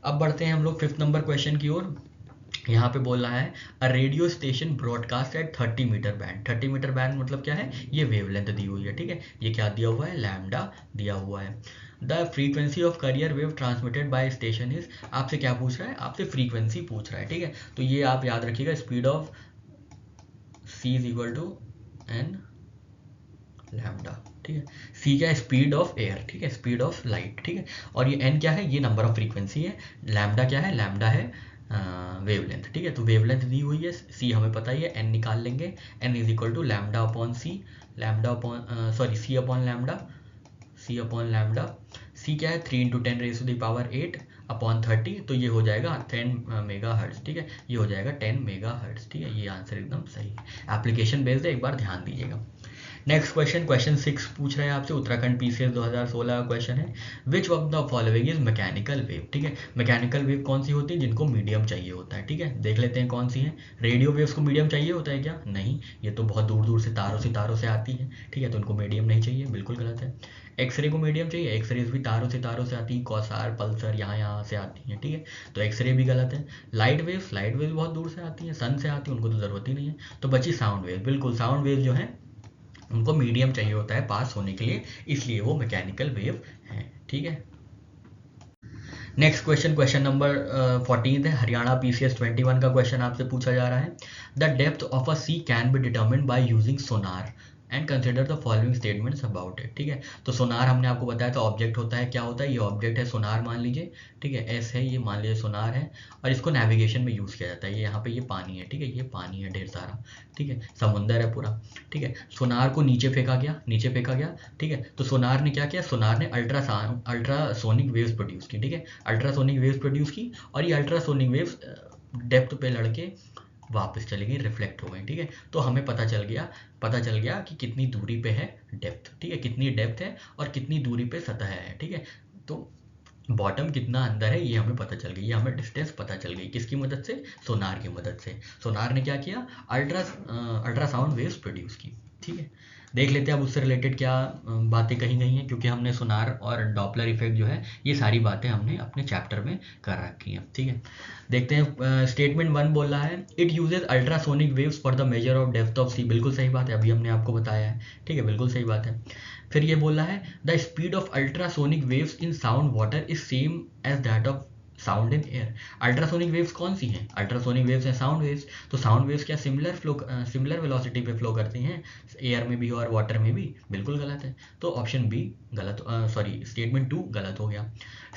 अब बढ़ते हैं हम लोग 5th नंबर क्वेश्चन की ओर. यहाँ पे बोल रहा है, a radio station broadcast at 30 metre band. 30 metre band मतलब क्या है, ये वेवलेंथ दी हुई है. ठीक है, ये क्या दिया हुआ है, लैम्डा दिया हुआ है. The frequency of carrier wave transmitted by station is. आपसे क्या पूछ रहा है, आपसे फ्रीक्वेंसी पूछ रहा है. ठीक है, तो ये आप याद रखिएगा, speed of C is equal to N lambda. ठीक है, सी क्या है, स्पीड ऑफ एयर. ठीक है, स्पीड ऑफ लाइट. ठीक है, और ये एन क्या है, ये नंबर ऑफ फ्रीक्वेंसी है. लैम्डा क्या है, लैम्डा है वेवलेंथ. ठीक है, तो वेवलेंथ दी हुई है, सी हमें पता ही है, एन निकाल लेंगे. N is equal to lambda upon c, c upon lambda. C क्या है, 3 × 10⁸ अपॉन 30, तो ये हो जाएगा 10 मेगा हर्ट्ज. ठीक है, ये हो जाएगा 10 मेगा हर्ट्ज. ठीक है, ये आंसर एकदम सही है. एप्लीकेशन बेस्ड है, एक बार ध्यान दीजिएगा. नेक्स्ट क्वेश्चन 6 पूछ रहे हैं आपसे. उत्तराखंड पीसीएस 2016 का क्वेश्चन है. विच of the following is mechanical wave. ठीक है, मैकेनिकल वेव कौन सी होती है, जिनको मीडियम चाहिए होता है. ठीक है, देख लेते हैं कौन सी है. रेडियो वेव्स को मीडियम चाहिए होता है क्या, नहीं, ये तो बहुत दूर दूर से तारों से आती है. ठीक है, तो उनको मीडियम नहीं चाहिए, बिल्कुल गलत है. एक्सरे को मीडियम चाहिए, एक्सरेज भी तारों से आती है, कौसार पल्सर यहाँ से आती हैं. ठीक है, तो एक्सरे भी गलत है. लाइट वेव्स बहुत दूर से आती हैं, सन से आती है, उनको तो ज़रूरत ही नहीं है. तो बची साउंड वेव. बिल्कुल, साउंड वेव जो है उनको मीडियम चाहिए होता है पास होने के लिए, इसलिए वो मैकेनिकल वेव है. ठीक है, नेक्स्ट क्वेश्चन नंबर 14 है. हरियाणा पीसीएस 21 का क्वेश्चन आपसे पूछा जा रहा है. The depth of a sea can be determined by using sonar. And consider the following statements about it. ठीक है, तो सोनार हमने आपको बताया था ऑब्जेक्ट होता है, क्या होता है, ये ऑब्जेक्ट है सोनार मान लीजिए। ठीक है, एस है ये, मान लीजिए सोनार है, और इसको नेविगेशन में यूज़ किया जाता है। ये यहाँ पे ये पानी है, ठीक है, ये पानी है ढेर सारा, ठीक है, समुंदर है पूरा। ठीक है, सोनार को नीचे फेंका गया, नीचे फेंका गया। ठीक है, तो सोनार ने क्या किया, सोनार ने अल्ट्रासोनिक वेव्स प्रोड्यूस की। ठीक है, अल्ट्रासोनिक वेव्स प्रोड्यूस की, और ये अल्ट्रासोनिक वेव्स डेप्थ पे लड़के वापस चली गई, रिफ्लेक्ट हो गई। ठीक है, तो हमें पता चल गया कि कितनी दूरी पे है डेप्थ। ठीक है, कितनी डेप्थ है और कितनी दूरी पे सतह है। ठीक है, तो बॉटम कितना अंदर है ये हमें पता चल गई, ये हमें डिस्टेंस पता चल गई, किसकी मदद से, सोनार की मदद से। सोनार ने क्या किया, अल्ट्रासाउंड वेव्स प्रोड्यूस की। ठीक है, देख लेते हैं अब उससे रिलेटेड क्या बातें कही गई हैं, क्योंकि हमने सोनार और डॉपलर इफेक्ट जो है ये सारी बातें हमने अपने चैप्टर में कर रखी हैं। ठीक है, देखते हैं स्टेटमेंट 1 बोल रहा है it uses ultrasonic waves for the measure of depth of sea. बिल्कुल सही बात है, अभी हमने आपको बताया है। ठीक है, बिल्कुल सही बात है। फिर ये बोल रहा है the speed of ultrasonic waves in sound water is same as that of sound in air. Ultrasonic waves कौन सी हैं, अल्ट्रासोनिक वेव्स हैं साउंड वेव्स। तो साउंड वेव्स क्या सिमिलर वेलोसिटी पे फ्लो करती हैं एयर में भी और वाटर में भी, बिल्कुल गलत है। तो ऑप्शन बी गलत, सॉरी स्टेटमेंट 2 गलत हो गया।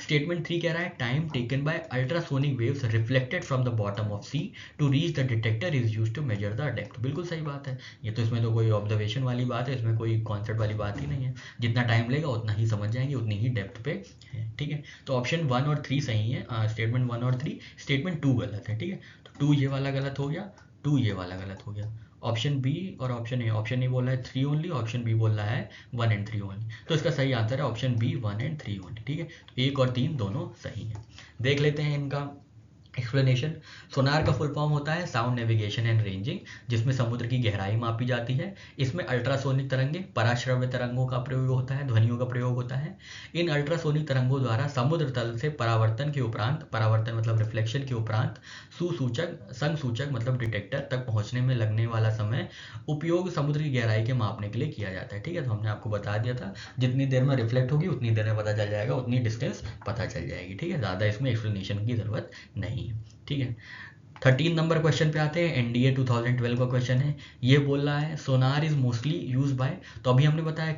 स्टेटमेंट 3 कह रहा है time taken by ultrasonic waves reflected from the bottom of sea to reach the detector is used to measure the depth. बिल्कुल सही बात है, ये तो इसमें तो कोई ऑब्जर्वेशन वाली बात है, इसमें कोई कॉन्सेप्ट वाली बात ही नहीं है। जितना टाइम लेगा उतना ही समझ जाएंगे, उतनी ही डेप्थ पे है। ठीक है, तो ऑप्शन 1 और 3 सही है, स्टेटमेंट 1 और 3। स्टेटमेंट 2 गलत है। ठीक है, तो 2 ये वाला गलत हो गया, 2 ये वाला गलत हो गया। ऑप्शन बी और ऑप्शन ए बोल रहा है 3 ओनली, ऑप्शन बी बोल रहा है 1 एंड 3 ओनली। तो इसका सही आंसर है ऑप्शन बी 1 एंड 3 ओनली। ठीक है, तो 1 और 3 दोनों सही है। देख लेते हैं इनका एक्सप्लेनेशन। सोनार का फुल फॉर्म होता है साउंड नेविगेशन एंड रेंजिंग, जिसमें समुद्र की गहराई मापी जाती है। इसमें अल्ट्रासोनिक तरंगे, पराश्रव्य तरंगों का प्रयोग होता है, ध्वनियों का प्रयोग होता है। इन अल्ट्रासोनिक तरंगों द्वारा समुद्र तल से परावर्तन के उपरांत, परावर्तन मतलब रिफ्लेक्शन के उपरांत, संसूचक मतलब डिटेक्टर तक पहुंचने में लगने वाला समय उपयोग समुद्र की गहराई के मापने के लिए किया जाता है। ठीक है, तो हमने आपको बता दिया था जितनी देर में रिफ्लेक्ट होगी उतनी देर में पता चल जाएगा, उतनी डिस्टेंस पता चल जाएगी। ठीक है, ज़्यादा इसमें एक्सप्लेनेशन की ज़रूरत नहीं है। ठीक है, 13 नंबर क्वेश्चन पे आते हैं। एनडीए 2012 का क्वेश्चन है। ये बोल रहा है सोनार इज मोस्टली यूज बाय, तो अभी हमने बताया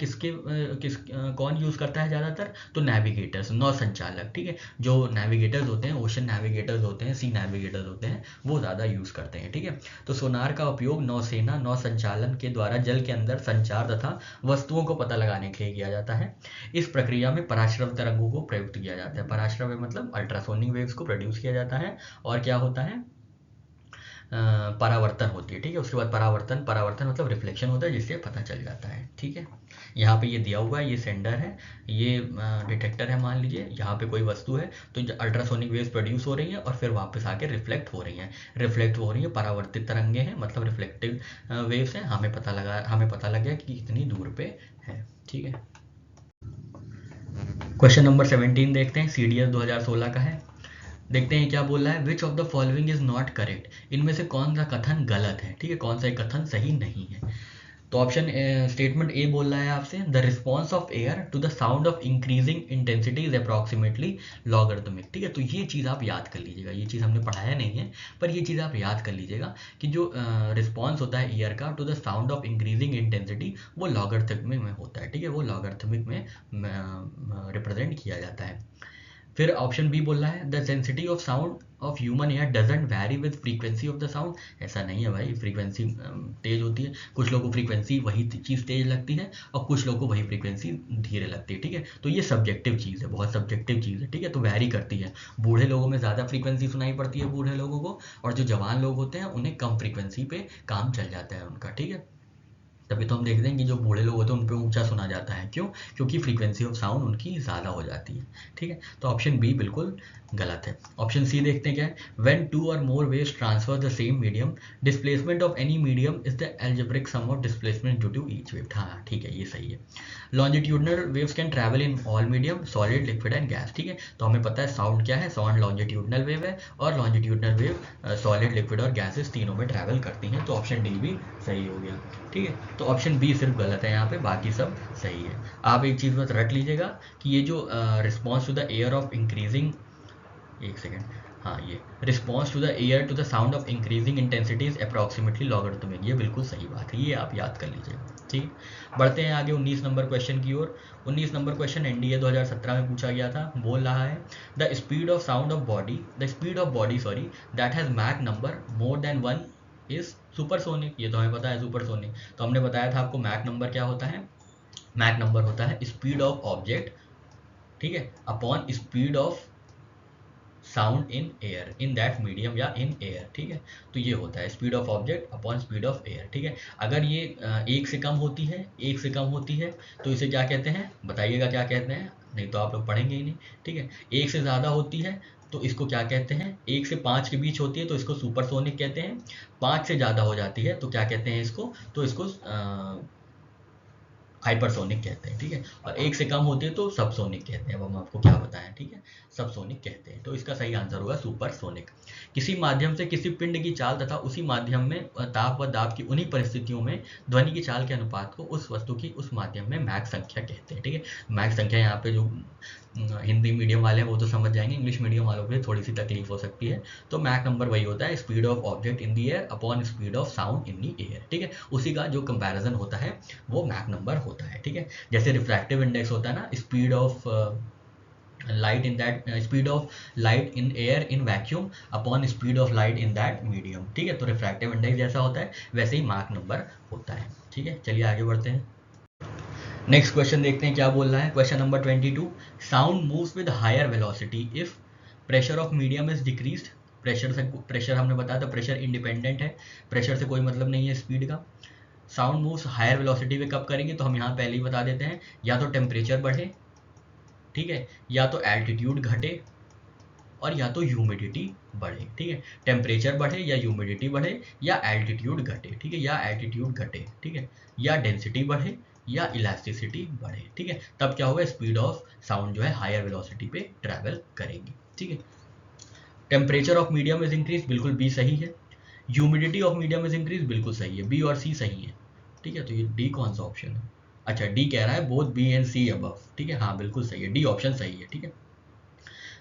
कौन यूज करता है ज़्यादातर, तो नेविगेटर्स, नौ संचालक। ठीक है, जो नेविगेटर्स होते हैं, ओशन नेविगेटर्स होते हैं, सी नेविगेटर्स होते हैं, वो ज़्यादा यूज करते हैं। ठीक है, तो सोनार का उपयोग नौसेना, नौ संचालन के द्वारा जल के अंदर संचार तथा वस्तुओं को पता लगाने के लिए किया जाता है। इस प्रक्रिया में पराश्रव्य तरंगों को प्रयुक्त किया जाता है। पराश्रव्य मतलब अल्ट्रासोनिक वेव्स को प्रोड्यूस किया जाता है, और क्या होता है, परावर्तन होती है। ठीक है, उसके बाद परावर्तन मतलब रिफ्लेक्शन होता है, जिससे पता चल जाता है। ठीक है, यहाँ पे ये दिया हुआ है, ये सेंडर है, ये डिटेक्टर है। मान लीजिए यहाँ पे कोई वस्तु है, तो अल्ट्रासोनिक वेव्स प्रोड्यूस हो रही हैं और फिर वापस आके रिफ्लेक्ट हो रही हैं, परावर्तित तरंगे हैं, मतलब रिफ्लेक्टिव वेव्स हैं। हमें पता लग गया कि कितनी दूर पे है। ठीक है, क्वेश्चन नंबर 17 देखते हैं, CDS 2016 का है। देखते हैं क्या बोल रहा है, विच of the following is not correct. इनमें से कौन सा कथन गलत है। ठीक है, कौन सा कथन सही नहीं है। तो ऑप्शन स्टेटमेंट ए बोल रहा है आपसे the response of air to the sound of increasing intensity is approximately logarithmic. ठीक है, तो ये चीज़ आप याद कर लीजिएगा, ये चीज़ हमने पढ़ाया नहीं है, पर ये चीज़ आप याद कर लीजिएगा कि जो रिस्पॉन्स होता है एयर का to the sound of increasing intensity, वो लॉगरिथमिक में होता है। ठीक है, वो लॉगरिथमिक में रिप्रेजेंट किया जाता है। फिर ऑप्शन बी बोल रहा है the sensitive of sound of human ear doesn't vary with frequency of the sound. ऐसा नहीं है भाई, फ्रीक्वेंसी तेज होती है, कुछ लोगों को फ्रीक्वेंसी वही चीज़ तेज लगती है और कुछ लोगों को वही फ्रीक्वेंसी धीरे लगती है। ठीक है, तो ये सब्जेक्टिव चीज़ है, बहुत सब्जेक्टिव चीज़ है। ठीक है, तो वैरी करती है। बूढ़े लोगों में ज़्यादा फ्रीक्वेंसी सुनाई पड़ती है बूढ़े लोगों को, और जो जवान लोग होते हैं उन्हें कम फ्रीक्वेंसी पे काम चल जाता है उनका। ठीक है, तभी तो हम देखते हैं कि जो बूढ़े लोग होते हैं उन पे ऊंचा सुना जाता है। क्यों? क्योंकि फ्रीक्वेंसी ऑफ साउंड उनकी ज़्यादा हो जाती है। ठीक है, तो ऑप्शन बी बिल्कुल गलत है। ऑप्शन सी देखते हैं क्या है, व्हेन 2 और more waves transfer the same medium, displacement of any medium is the algebraic sum of displacement due to each wave. हाँ ठीक है, ये सही है। Longitudinal waves can travel in all medium, solid, liquid and gas. ठीक है, तो हमें पता है साउंड क्या है, साउंड लॉन्जिट्यूडनल वेव है, और लॉन्जिट्यूडनल वेव सॉलिड, लिक्विड और गैसेस तीनों में ट्रैवल करती हैं। तो ऑप्शन डी भी सही हो गया। ठीक है, तो ऑप्शन बी सिर्फ गलत है यहाँ पे, बाकी सब सही है। आप एक चीज़ बस रट लीजिएगा कि ये जो response to the air of increasing, एक सेकेंड, हाँ ये response to the air to the sound of increasing intensity is approximately logarithmic, ये बिल्कुल सही बात है, ये आप याद कर लीजिएगा। ठीक, बढ़ते हैं आगे 19 नंबर क्वेश्चन की ओर। 19 नंबर क्वेश्चन एनडीए 2017 में पूछा गया था। बोल रहा है the speed of body sorry that has Mach number more than 1 is supersonic. ये तो हमें पता है सुपरसोनिक। तो हमने बताया था आपको मैक नंबर क्या होता है। मैक नंबर होता है स्पीड ऑफ ऑब्जेक्ट, ठीक है, upon speed of sound in air, in that medium या इन एयर, ठीक है। तो ये होता है speed of object upon speed of air, ठीक है। अगर ये एक से कम होती है, एक से कम होती है तो इसे क्या कहते हैं, बताइएगा क्या कहते हैं, नहीं तो आप लोग पढ़ेंगे ही नहीं, ठीक है। एक से ज़्यादा होती है तो इसको क्या कहते हैं, 1 से 5 के बीच होती है तो इसको सुपरसोनिक कहते हैं। 5 से ज़्यादा हो जाती है तो क्या कहते हैं इसको, तो इसको हाइपरसोनिक कहते हैं, ठीक है। और 1 से कम होती है तो सबसोनिक कहते हैं। अब हम आपको क्या बताएं, ठीक है, सबसोनिक कहते हैं। तो इसका सही आंसर होगा सुपरसोनिक। किसी माध्यम से किसी पिंड की चाल तथा उसी माध्यम में ताप व दाब की उन्हीं परिस्थितियों में ध्वनि की चाल के अनुपात को उस वस्तु की उस माध्यम में मैक संख्या कहते हैं, ठीक है। मैक संख्या यहाँ पे जो हिंदी मीडियम वाले हैं वो तो समझ जाएंगे, इंग्लिश मीडियम वालों के लिए थोड़ी सी तकलीफ हो सकती है। तो मैक नंबर वही होता है speed of object in the air upon speed of sound in the air, ठीक है। उसी का जो कंपैरिजन होता है वो मैक नंबर होता है, ठीक है। जैसे रिफ्रैक्टिव इंडेक्स होता है ना, speed of light in that speed of light in air in vacuum upon speed of light in that medium, ठीक है। तो रिफ्रैक्टिव इंडेक्स जैसा होता है वैसे ही मैक नंबर होता है, ठीक है। चलिए आगे बढ़ते हैं। नेक्स्ट क्वेश्चन देखते हैं क्या बोल रहा है। Question number 22, sound moves with higher velocity if pressure of medium is decreased. Pressure हमने बताया था प्रेशर इंडिपेंडेंट है, प्रेशर से कोई मतलब नहीं है स्पीड का। साउंड मूव्स हायर वेलोसिटी पे कब करेंगे, तो हम यहाँ पहले ही बता देते हैं, या तो टेम्परेचर बढ़े, ठीक है, या तो एल्टीट्यूड घटे, और या तो ह्यूमिडिटी बढ़े, ठीक है। टेम्परेचर बढ़े या ह्यूमिडिटी बढ़े या एल्टीट्यूड घटे, ठीक है, या एल्टीट्यूड घटे, ठीक है, या डेंसिटी बढ़े या इलास्टिसिटी बढ़े, ठीक है। तब क्या होगा, स्पीड ऑफ साउंड जो है हायर वेलोसिटी पे ट्रैवल करेंगी, ठीक है। Temperature of medium is increase, बिल्कुल बी सही है। Humidity of medium is increase, बिल्कुल सही है, बी और सी सही है, ठीक है। तो ये डी कौन सा ऑप्शन है, अच्छा डी कह रहा है both B and C above, ठीक है, हाँ बिल्कुल सही है, डी ऑप्शन सही है, ठीक है।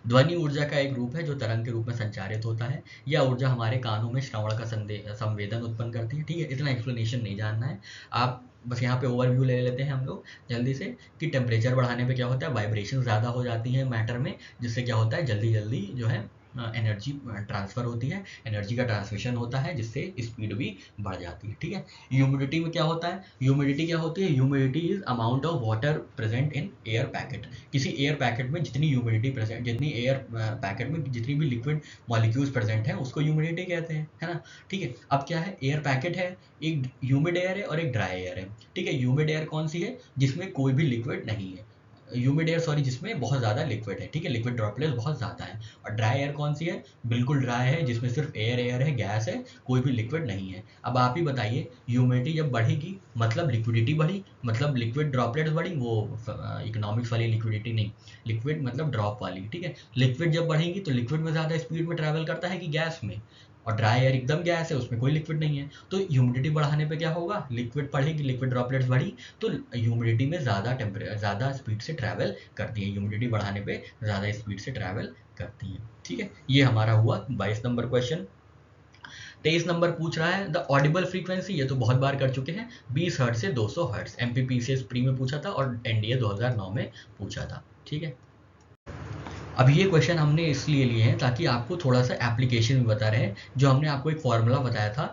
ध्वनि ऊर्जा का एक रूप है जो तरंग के रूप में संचारित होता है। यह ऊर्जा हमारे कानों में श्रवण का संवेदन उत्पन्न करती है, ठीक है। इतना एक्सप्लेनेशन नहीं जानना है, आप बस यहाँ पे ओवरव्यू ले लेते हैं हम लोग जल्दी से कि टेम्परेचर बढ़ाने पे क्या होता है, वाइब्रेशन ज़्यादा हो जाती है मैटर में, जिससे क्या होता है जल्दी जल्दी जो है एनर्जी ट्रांसफ़र होती है, एनर्जी का ट्रांसमिशन होता है, जिससे स्पीड भी बढ़ जाती है, ठीक है। ह्यूमिडिटी में क्या होता है, ह्यूमिडिटी क्या होती है, humidity is amount of water present in air packet. किसी एयर पैकेट में जितनी ह्यूमिडिटी प्रेजेंट, जितनी एयर पैकेट में जितनी भी लिक्विड मॉलिक्यूल्स प्रेजेंट है उसको ह्यूमिडिटी कहते हैं, है ना, ठीक है। अब क्या है, एयर पैकेट है, एक ह्यूमिड एयर है और एक ड्राई एयर है, ठीक है। ह्यूमिड एयर कौन सी है, जिसमें कोई भी लिक्विड नहीं है, ह्यूमिड एयर सॉरी जिसमें बहुत ज़्यादा लिक्विड है, ठीक है, लिक्विड ड्रॉपलेट्स बहुत ज़्यादा है। और ड्राई एयर कौन सी है, बिल्कुल ड्राई है, जिसमें सिर्फ एयर है, गैस है, कोई भी लिक्विड नहीं है। अब आप ही बताइए, ह्यूमिडिटी जब बढ़ेगी मतलब लिक्विडिटी बढ़ी, मतलब लिक्विड ड्रॉपलेट्स बढ़ी, वो इकोनॉमिक्स वाली लिक्विडिटी नहीं, लिक्विड मतलब ड्रॉप वाली, ठीक है। लिक्विड जब बढ़ेगी तो लिक्विड में ज़्यादा स्पीड में ट्रैवल करता है कि गैस में, और ड्राई एयर एकदम गैस है, उसमें कोई लिक्विड नहीं है। तो ह्यूमिडिटी बढ़ाने पे क्या होगा, लिक्विड बढ़ेगी, लिक्विड ड्रॉपलेट्स बढ़ी तो ह्यूमिडिटी में ज़्यादा स्पीड से ट्रैवल करती है, ह्यूमिडिटी बढ़ाने पे ज़्यादा स्पीड से ट्रैवल करती है, ठीक है। ये हमारा हुआ 22 नंबर क्वेश्चन। 23 नंबर पूछ रहा है द ऑडिबल फ्रीक्वेंसी, ये तो बहुत बार कर चुके हैं, 20 हर्ट्ज से 200 हर्ट्ज, एमपीपीसीएस प्री में पूछा था और एनडीए 2009 में पूछा था, ठीक है। अब ये क्वेश्चन हमने इसलिए लिए हैं ताकि आपको थोड़ा सा एप्लीकेशन भी बता रहे हैं। जो हमने आपको एक फॉर्मूला बताया था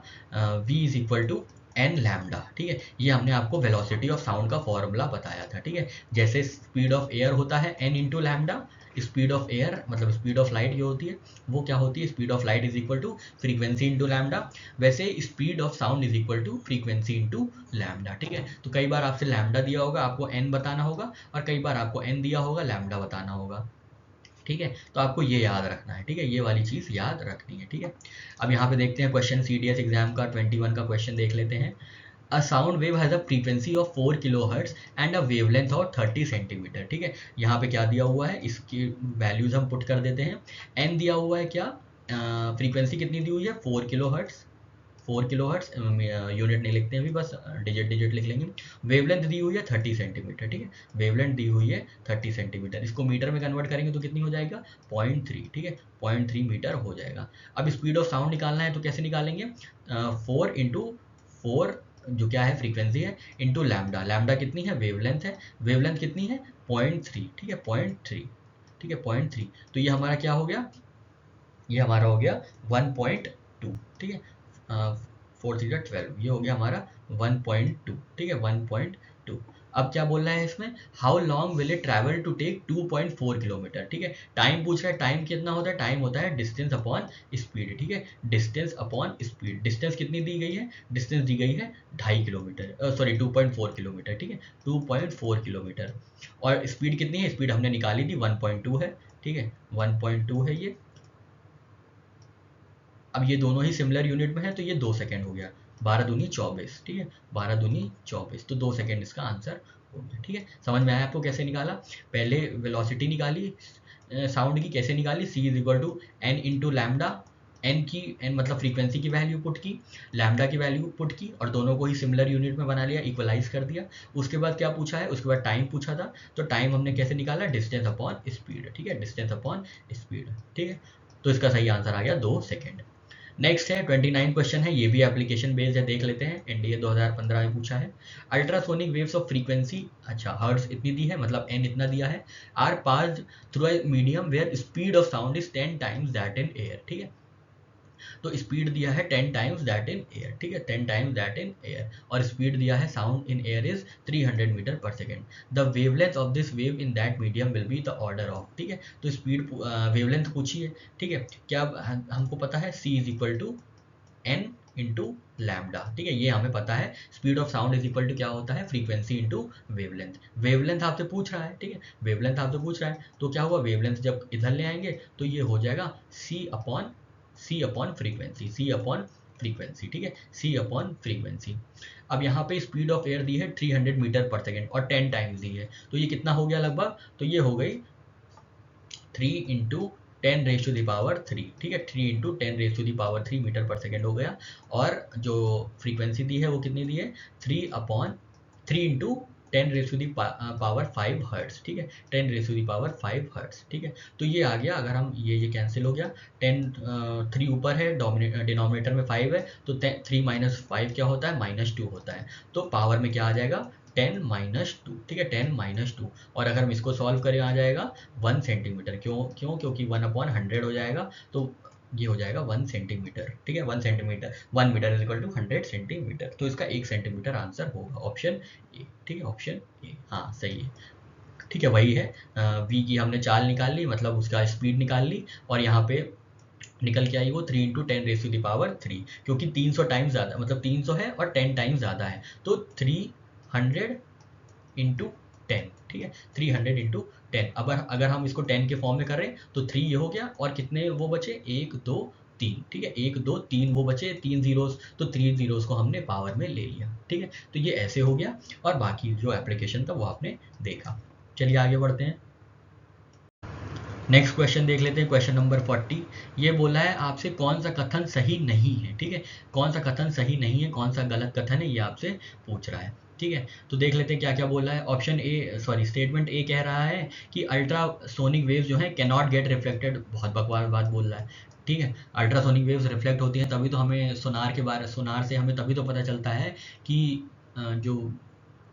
v is equal to N lambda, ठीक है, ये हमने आपको वेलोसिटी ऑफ साउंड का फॉर्मूला बताया था, ठीक है। जैसे स्पीड ऑफ एयर होता है n into lambda, speed of air मतलब स्पीड ऑफ लाइट जो होती है वो क्या होती है, speed of light is equal to frequency into lambda, वैसे speed of sound is equal to frequency into lambda, ठीक है। तो कई बार आपसे लैम्डा दिया होगा, आपको n बताना होगा, और कई बार आपको n दिया होगा, लैम्डा बताना होगा, ठीक है। तो आपको ये याद रखना है, ठीक है, ये वाली चीज़ याद रखनी है, ठीक है। अब यहाँ पे देखते हैं क्वेश्चन, सीडीएस एग्जाम का 21 का क्वेश्चन देख लेते हैं। अ sound wave has a frequency of 4 kilohertz and a wavelength of 30 centimetre, ठीक है। यहाँ पे क्या दिया हुआ है, इसकी वैल्यूज हम पुट कर देते हैं। एन दिया हुआ है क्या, फ्रीक्वेंसी कितनी दी हुई है, 4 किलोहर्ट्ज, 4 किलोहर्ट्ज, यूनिट नहीं लिखते हैं अभी, बस डिजिट लिख लेंगे। वेवलेंथ दी हुई है 30 सेंटीमीटर, ठीक है, वेवलेंथ दी हुई है 30 सेंटीमीटर, इसको मीटर में कन्वर्ट करेंगे तो कितनी हो जाएगा, 0.3, ठीक है, 0.3 मीटर हो जाएगा। अब स्पीड ऑफ साउंड निकालना है तो कैसे निकालेंगे, 4 इंटू 4 जो क्या है फ्रीक्वेंसी है इंटू लैम्डा, लैम्डा कितनी है वेवलेंथ है, वेवलेंथ कितनी है 0.3, ठीक है 0.3, ठीक है 0.3, तो ये हमारा क्या हो गया, ये हमारा हो गया 1.2, ठीक है 4 3 12, ये हो गया हमारा 1.2, ठीक है 1.2। अब क्या बोल रहा है इसमें, how long will it travel to take 2.4 kilometre, ठीक है टाइम पूछ रहा है, टाइम कितना होता है, टाइम होता है डिस्टेंस अपॉन स्पीड, ठीक है डिस्टेंस अपॉन स्पीड, डिस्टेंस कितनी दी गई है, डिस्टेंस दी गई है 2.5 किलोमीटर, सॉरी 2.4 किलोमीटर, ठीक है 2.4 किलोमीटर, और स्पीड कितनी है, स्पीड हमने निकाली थी 1.2 है, ठीक है 1.2 है ये। अब ये दोनों ही सिमिलर यूनिट में है तो ये 2 सेकेंड हो गया, 12 दूनी 24, ठीक है 12 दूनी 24, तो 2 सेकेंड इसका आंसर हो गया, ठीक है समझ में आया आपको कैसे निकाला, पहले वेलोसिटी निकाली साउंड की, कैसे निकाली, c is equal to N into lambda, N की एन मतलब फ्रीक्वेंसी की वैल्यू पुट की, लैम्डा की वैल्यू पुट की, और दोनों को ही सिमिलर यूनिट में बना लिया, इक्वलाइज कर दिया। उसके बाद क्या पूछा है, उसके बाद टाइम पूछा था, तो टाइम हमने कैसे निकाला, डिस्टेंस अपॉन स्पीड, ठीक है डिस्टेंस अपॉन स्पीड, ठीक है तो इसका सही आंसर आ गया 2 सेकेंड। नेक्स्ट है 29 क्वेश्चन है, ये भी एप्लीकेशन बेस्ड है, देख लेते हैं, एनडीए 2015 में पूछा है। अल्ट्रासोनिक वेव्स ऑफ फ्रीक्वेंसी, अच्छा हर्ट्ज इतनी दी है, मतलब एन इतना दिया है, are passed through a medium where speed of sound is 10 times that in air, ठीक है तो स्पीड दिया है 10 टाइम्स दैट इन एयर, ठीक है 10 टाइम्स दैट इन एयर, और स्पीड दिया है sound in air is 300 meter per second, the wavelength of this wave in that medium will be the order of, ठीक है तो स्पीड वेवलेंथ पूछी है, ठीक है क्या हमको पता है c is equal to N into lambda, ठीक है ये हमें पता है, speed of sound is equal to क्या होता है फ्रीक्वेंसी इंटू वेवलेंथ, वेवलेंथ आपसे पूछ रहा है, ठीक है वेवलेंथ आपसे पूछ रहा है, तो क्या हुआ वेवलेंथ जब इधर ले आएंगे तो ये हो जाएगा सी अपॉन फ्रीक्वेंसी, सी अपॉन फ्रीक्वेंसी, ठीक है सी अपॉन फ्रीक्वेंसी। अब यहाँ पे स्पीड ऑफ एयर दी है 300 मीटर पर सेकेंड और 10 टाइम्स दी है, तो ये कितना हो गया लगभग, तो ये हो गई 3 इंटू 10⁻3, ठीक है 3 इंटू 10⁻3 मीटर पर सेकेंड हो गया, और जो फ्रीक्वेंसी दी है वो कितनी दी है 3 इंटू 10⁻5 हर्ट्स, ठीक है 10⁻5 हर्ट्स, ठीक है तो ये आ गया, अगर हम ये कैंसिल हो गया, 3 ऊपर है, डिनोमिनेटर में 5 है, तो 3 माइनस 5 क्या होता है -2 होता है, तो पावर में क्या आ जाएगा 10-2, ठीक है 10-2, और अगर हम इसको सॉल्व करें आ जाएगा 1 सेंटीमीटर, क्योंकि 1/100 हो जाएगा, तो ये हो जाएगा 1 सेंटीमीटर, ठीक है 1 centimetre, 1 metre is equal to 100 centimetre, तो इसका 1 सेंटीमीटर आंसर होगा ऑप्शन ए, ठीक है ऑप्शन ए, हाँ सही है, ठीक है वही है, वी की हमने चाल निकाल ली, मतलब उसका स्पीड निकाल ली, और यहाँ पे निकल के आई वो 3 इंटू 10⁻3, क्योंकि 300 टाइम्स ज़्यादा, मतलब 300 है और 10 टाइम्स ज़्यादा है, तो 300 इंटू 10, ठीक है 300 इंटू 10, अगर हम इसको 10 के फॉर्म में कर रहे हैं तो 3 ये हो गया, और कितने वो बचे 1 2 3, ठीक है 1 2 3 वो बचे 3 जीरोस, तो 3 जीरोस को हमने पावर में ले लिया, ठीक है तो ये ऐसे हो गया, और बाकी जो एप्लीकेशन था वो आपने देखा। चलिए आगे बढ़ते हैं, नेक्स्ट क्वेश्चन देख लेते हैं, क्वेश्चन नंबर 40। ये बोला है आपसे कौन सा कथन सही नहीं है, ठीक है कौन सा कथन सही नहीं है, कौन सा गलत कथन है, ये आपसे पूछ रहा है, ठीक है तो देख लेते हैं क्या क्या बोला है। Option A, sorry statement A कह रहा है कि अल्ट्रासोनिक वेव्स जो है कैन नॉट गेट रिफ्लेक्टेड, बहुत बकवास बात बोल रहा है, ठीक है अल्ट्रासोनिक वेव्स रिफ्लेक्ट होती हैं तभी तो हमें सोनार से हमें तभी तो पता चलता है कि जो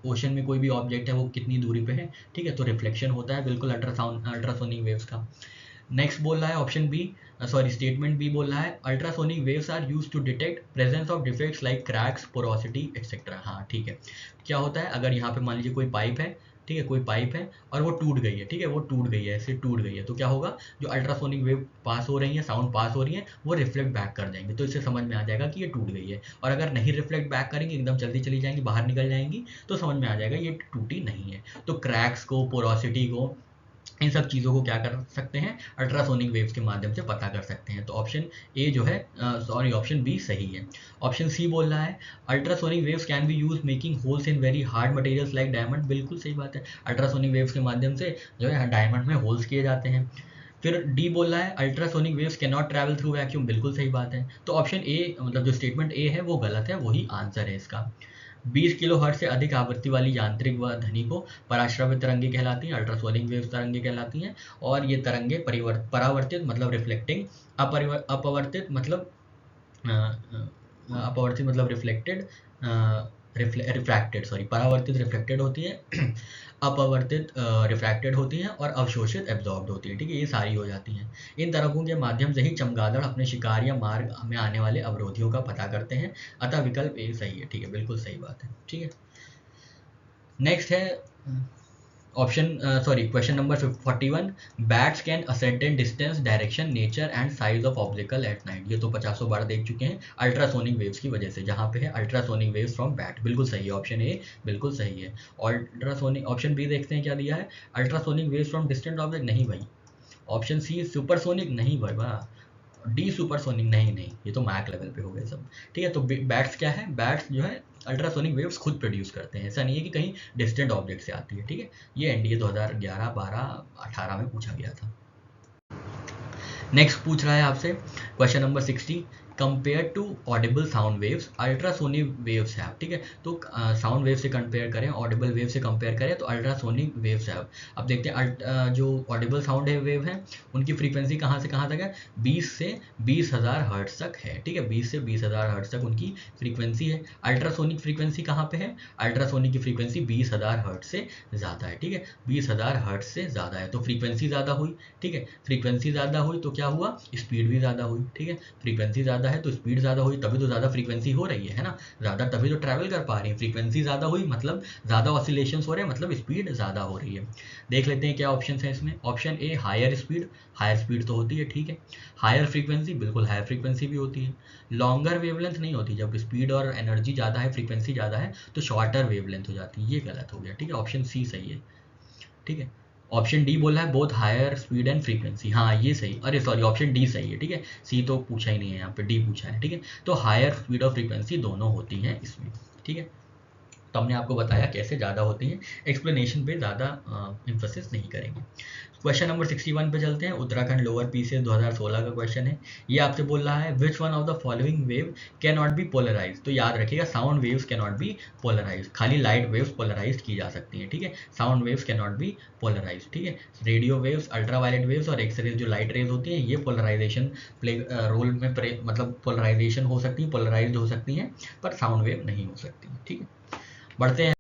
ओशन में कोई भी ऑब्जेक्ट है वो कितनी दूरी पे है, ठीक है तो रिफ्लेक्शन होता है बिल्कुल अल्ट्रासोनिक वेव्स का। नेक्स्ट बोल रहा है option B, sorry statement B बोल रहा है ultrasonic waves are used to detect presence of defects like cracks porosity etcetera, हाँ ठीक है क्या होता है, अगर यहाँ पे मान लीजिए कोई पाइप है, ठीक है कोई पाइप है और वो टूट गई है, ठीक है वो टूट गई है, ऐसे टूट गई है, तो क्या होगा, जो अल्ट्रासोनिक वेव पास हो रही है, साउंड पास हो रही है, वो रिफ्लेक्ट बैक कर जाएंगे, तो इससे समझ में आ जाएगा कि ये टूट गई है, और अगर नहीं रिफ्लेक्ट बैक करेंगे, एकदम जल्दी चली जाएंगी, बाहर निकल जाएंगी, तो समझ में आ जाएगा ये टूटी नहीं है। तो क्रैक्स को, पोरोसिटी को, इन सब चीज़ों को क्या कर सकते हैं, अल्ट्रासोनिक वेव्स के माध्यम से पता कर सकते हैं, तो ऑप्शन ए जो है, सॉरी ऑप्शन बी सही है। ऑप्शन सी बोल रहा है ultrasonic waves can be use making holes in very hard materials like diamond, बिल्कुल सही बात है, अल्ट्रासोनिक वेव्स के माध्यम से जो है डायमंड में होल्स किए जाते हैं। फिर डी बोल रहा है ultrasonic waves can not travel through vacuum, बिल्कुल सही बात है, तो ऑप्शन ए मतलब जो स्टेटमेंट ए है वो गलत है, वही आंसर है इसका। 20 किलो हर्ट्ज से अधिक आवृत्ति वाली यांत्रिक व ध्वनि को पराश्रव्य तरंगे कहलाती हैं, अल्ट्रासोनिक वेव्स तरंगे कहलाती हैं, और ये तरंगे परावर्तित मतलब रिफ्लेक्टिंग, अपवर्तित मतलब अपवर्तित मतलब रिफ्लेक्टेड, रिफ्रैक्टेड, सॉरी, परावर्तित रिफ्लेक्टेड होती है, अपवर्तित रिफ्रैक्टेड होती हैं, और अवशोषित एब्जॉर्ब्ड होती है। ठीक है, ये सारी हो जाती हैं। इन तरंगों के माध्यम से ही चमगादड़ अपने शिकार या मार्ग में आने वाले अवरोधियों का पता करते हैं, अतः विकल्प ए सही है। ठीक है, बिल्कुल सही बात है। ठीक है, नेक्स्ट है option sorry question number 41। Bats can ascertain distance, direction, nature and size of object at night. ये तो 50 बार देख चुके हैं, अल्ट्रासोनिक वेव्स की वजह से। जहाँ पे है अल्ट्रासोनिक वेव्स फ्रॉम बैट, बिल्कुल सही है, ऑप्शन ए बिल्कुल सही है। अल्ट्रासोनिक, ऑप्शन बी देखते हैं क्या दिया है, ultrasonic waves from distant object, नहीं भाई। ऑप्शन सी सुपरसोनिक, नहीं भाई वाह। डी सुपरसोनिक, नहीं नहीं, ये तो मैक लेवल पे हो गए सब। ठीक है, तो बैट्स क्या है, बैट्स जो है अल्ट्रासोनिक वेव्स खुद प्रोड्यूस करते हैं, ऐसा नहीं है कि कहीं डिस्टेंट ऑब्जेक्ट से आती है। ठीक है, ये एनडीए 2011, 12, 18 में पूछा गया था। नेक्स्ट पूछ रहा है आपसे question number 60। Compare to audible sound waves ultrasonic waves है। ठीक है, तो साउंड वेव से कंपेयर करें, ऑडिबल वेव से कंपेयर करें, तो अल्ट्रासोनिक वेव्स है। अब देखते हैं जो ऑडिबल साउंड वेव है उनकी फ्रीक्वेंसी कहाँ से कहाँ तक है, 20 से 20,000 हर्ट्ज तक है। ठीक है, 20 से 20,000 हर्ट्ज तक उनकी फ्रीक्वेंसी है। अल्ट्रासोनिक फ्रीक्वेंसी कहाँ पे है, अल्ट्रासोनिक की फ्रीक्वेंसी 20,000 हर्ट्ज से ज़्यादा है। ठीक है, 20,000 हर्ट्ज से ज़्यादा है, तो फ्रीक्वेंसी ज़्यादा हुई। ठीक है, फ्रीक्वेंसी ज़्यादा हुई तो क्या हुआ, स्पीड भी ज़्यादा हुई। ठीक है, फ्रीक्वेंसी ज़्यादा है तो स्पीड ज़्यादा हुई, तभी तो ज़्यादा फ्रीक्वेंसी हो रही है ना, ज़्यादा तभी तो ट्रैवल कर पा रही है। फ्रीक्वेंसी ज़्यादा हुई मतलब ज़्यादा ऑसिलेशंस हो रहे हैं, मतलब स्पीड ज़्यादा हो रही है। देख लेते हैं क्या ऑप्शन है इसमें। Option A higher speed, higher speed तो होती है। ठीक है, हायर फ्रीक्वेंसी, बिल्कुल हायर फ्रीक्वेंसी भी होती है। लॉन्गर वेवलेंथ नहीं होती, जब स्पीड और एनर्जी ज़्यादा है, फ्रीक्वेंसी ज़्यादा है, तो शॉर्टर वेवलेंथ हो जाती है। ये गलत हो गया। ठीक है, ऑप्शन सी सही है। ठीक है, ऑप्शन डी बोला है both higher speed and frequency, हाँ ये सही, अरे सॉरी ऑप्शन डी सही है। ठीक है, सी तो पूछा ही नहीं है यहाँ पे, डी पूछा है। ठीक है, तो हायर स्पीड और फ्रीक्वेंसी दोनों होती हैं इसमें। ठीक है, तो हमने आपको बताया कैसे ज़्यादा होती हैं, एक्सप्लेनेशन पे ज़्यादा इम्फोसिस नहीं करेंगे। क्वेश्चन नंबर 61 पे चलते हैं। उत्तराखंड लोअर पीसीएस 2016 का क्वेश्चन है। ये आपसे बोल रहा है which one of the following wave can not be polarise. तो याद रखिएगा sound waves can not be polarise, खाली लाइट वेव्स पोलराइज की जा सकती हैं। ठीक है, sound waves can not be polarise. ठीक है, रेडियो वेव्स, अल्ट्रावायलेट वेव्स और एक्सरेज जो लाइट रेज होती हैं, ये पोलराइजेशन प्ले रोल में मतलब पोलराइजेशन हो सकती है, पोलराइज हो सकती हैं, पर साउंड वेव नहीं हो सकती। ठीक है, बढ़ते हैं।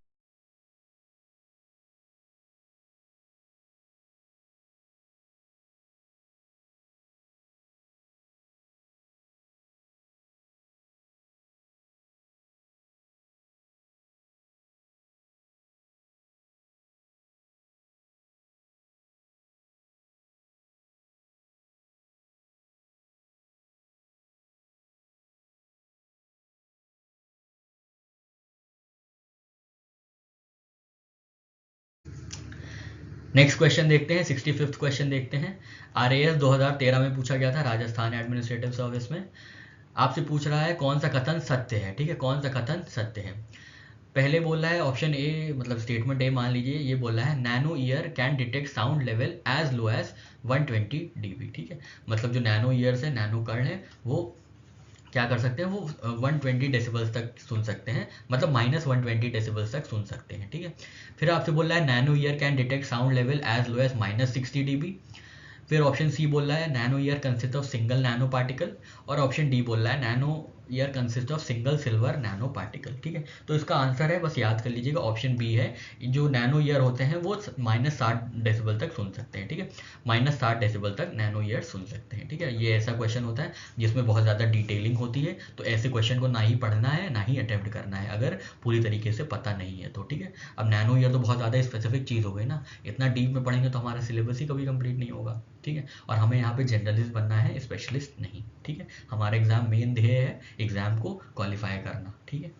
नेक्स्ट क्वेश्चन देखते हैं, 65th क्वेश्चन देखते हैं। आरएएस 2013 में पूछा गया था, राजस्थान एडमिनिस्ट्रेटिव सर्विस में। आपसे पूछ रहा है कौन सा कथन सत्य है। ठीक है, कौन सा कथन सत्य है। पहले बोल रहा है ऑप्शन ए, मतलब स्टेटमेंट ए मान लीजिए, ये बोल रहा है nano ear can detect sound level as low as 120 dB। ठीक है, मतलब जो नैनो ईयर्स है, नैनो कर्ण है, वो क्या कर सकते हैं, वो 120 डेसिबल्स तक सुन सकते हैं, मतलब -120 डेसिबल्स तक सुन सकते हैं। ठीक है, फिर आपसे बोल रहा है nano ear can detect sound level as low as -60 dB। फिर ऑप्शन सी बोल रहा है nano ear consist of single nano particle, और ऑप्शन डी बोल रहा है nano ear consist of single silver nano particle. ठीक है, तो इसका आंसर है, बस याद कर लीजिएगा, ऑप्शन बी है। जो नैनो ईयर होते हैं वो -60 डेसिबल तक सुन सकते हैं। ठीक है, -60 डेसिबल तक नैनो ईयर सुन सकते हैं। ठीक है, ये ऐसा क्वेश्चन होता है जिसमें बहुत ज़्यादा डिटेलिंग होती है, तो ऐसे क्वेश्चन को ना ही पढ़ना है ना ही अटेम्प्ट करना है अगर पूरी तरीके से पता नहीं है तो। ठीक है, अब नैनो ईयर तो बहुत ज़्यादा स्पेसिफिक चीज़ हो गई ना, इतना डीप में पढ़ेंगे तो हमारा सिलेबस ही कभी कंप्लीट नहीं होगा। ठीक है, और हमें यहाँ पे जनरलिस्ट बनना है, स्पेशलिस्ट नहीं। ठीक है, हमारा एग्जाम मेन ध्येय है एग्जाम को क्वालिफाई करना। ठीक है,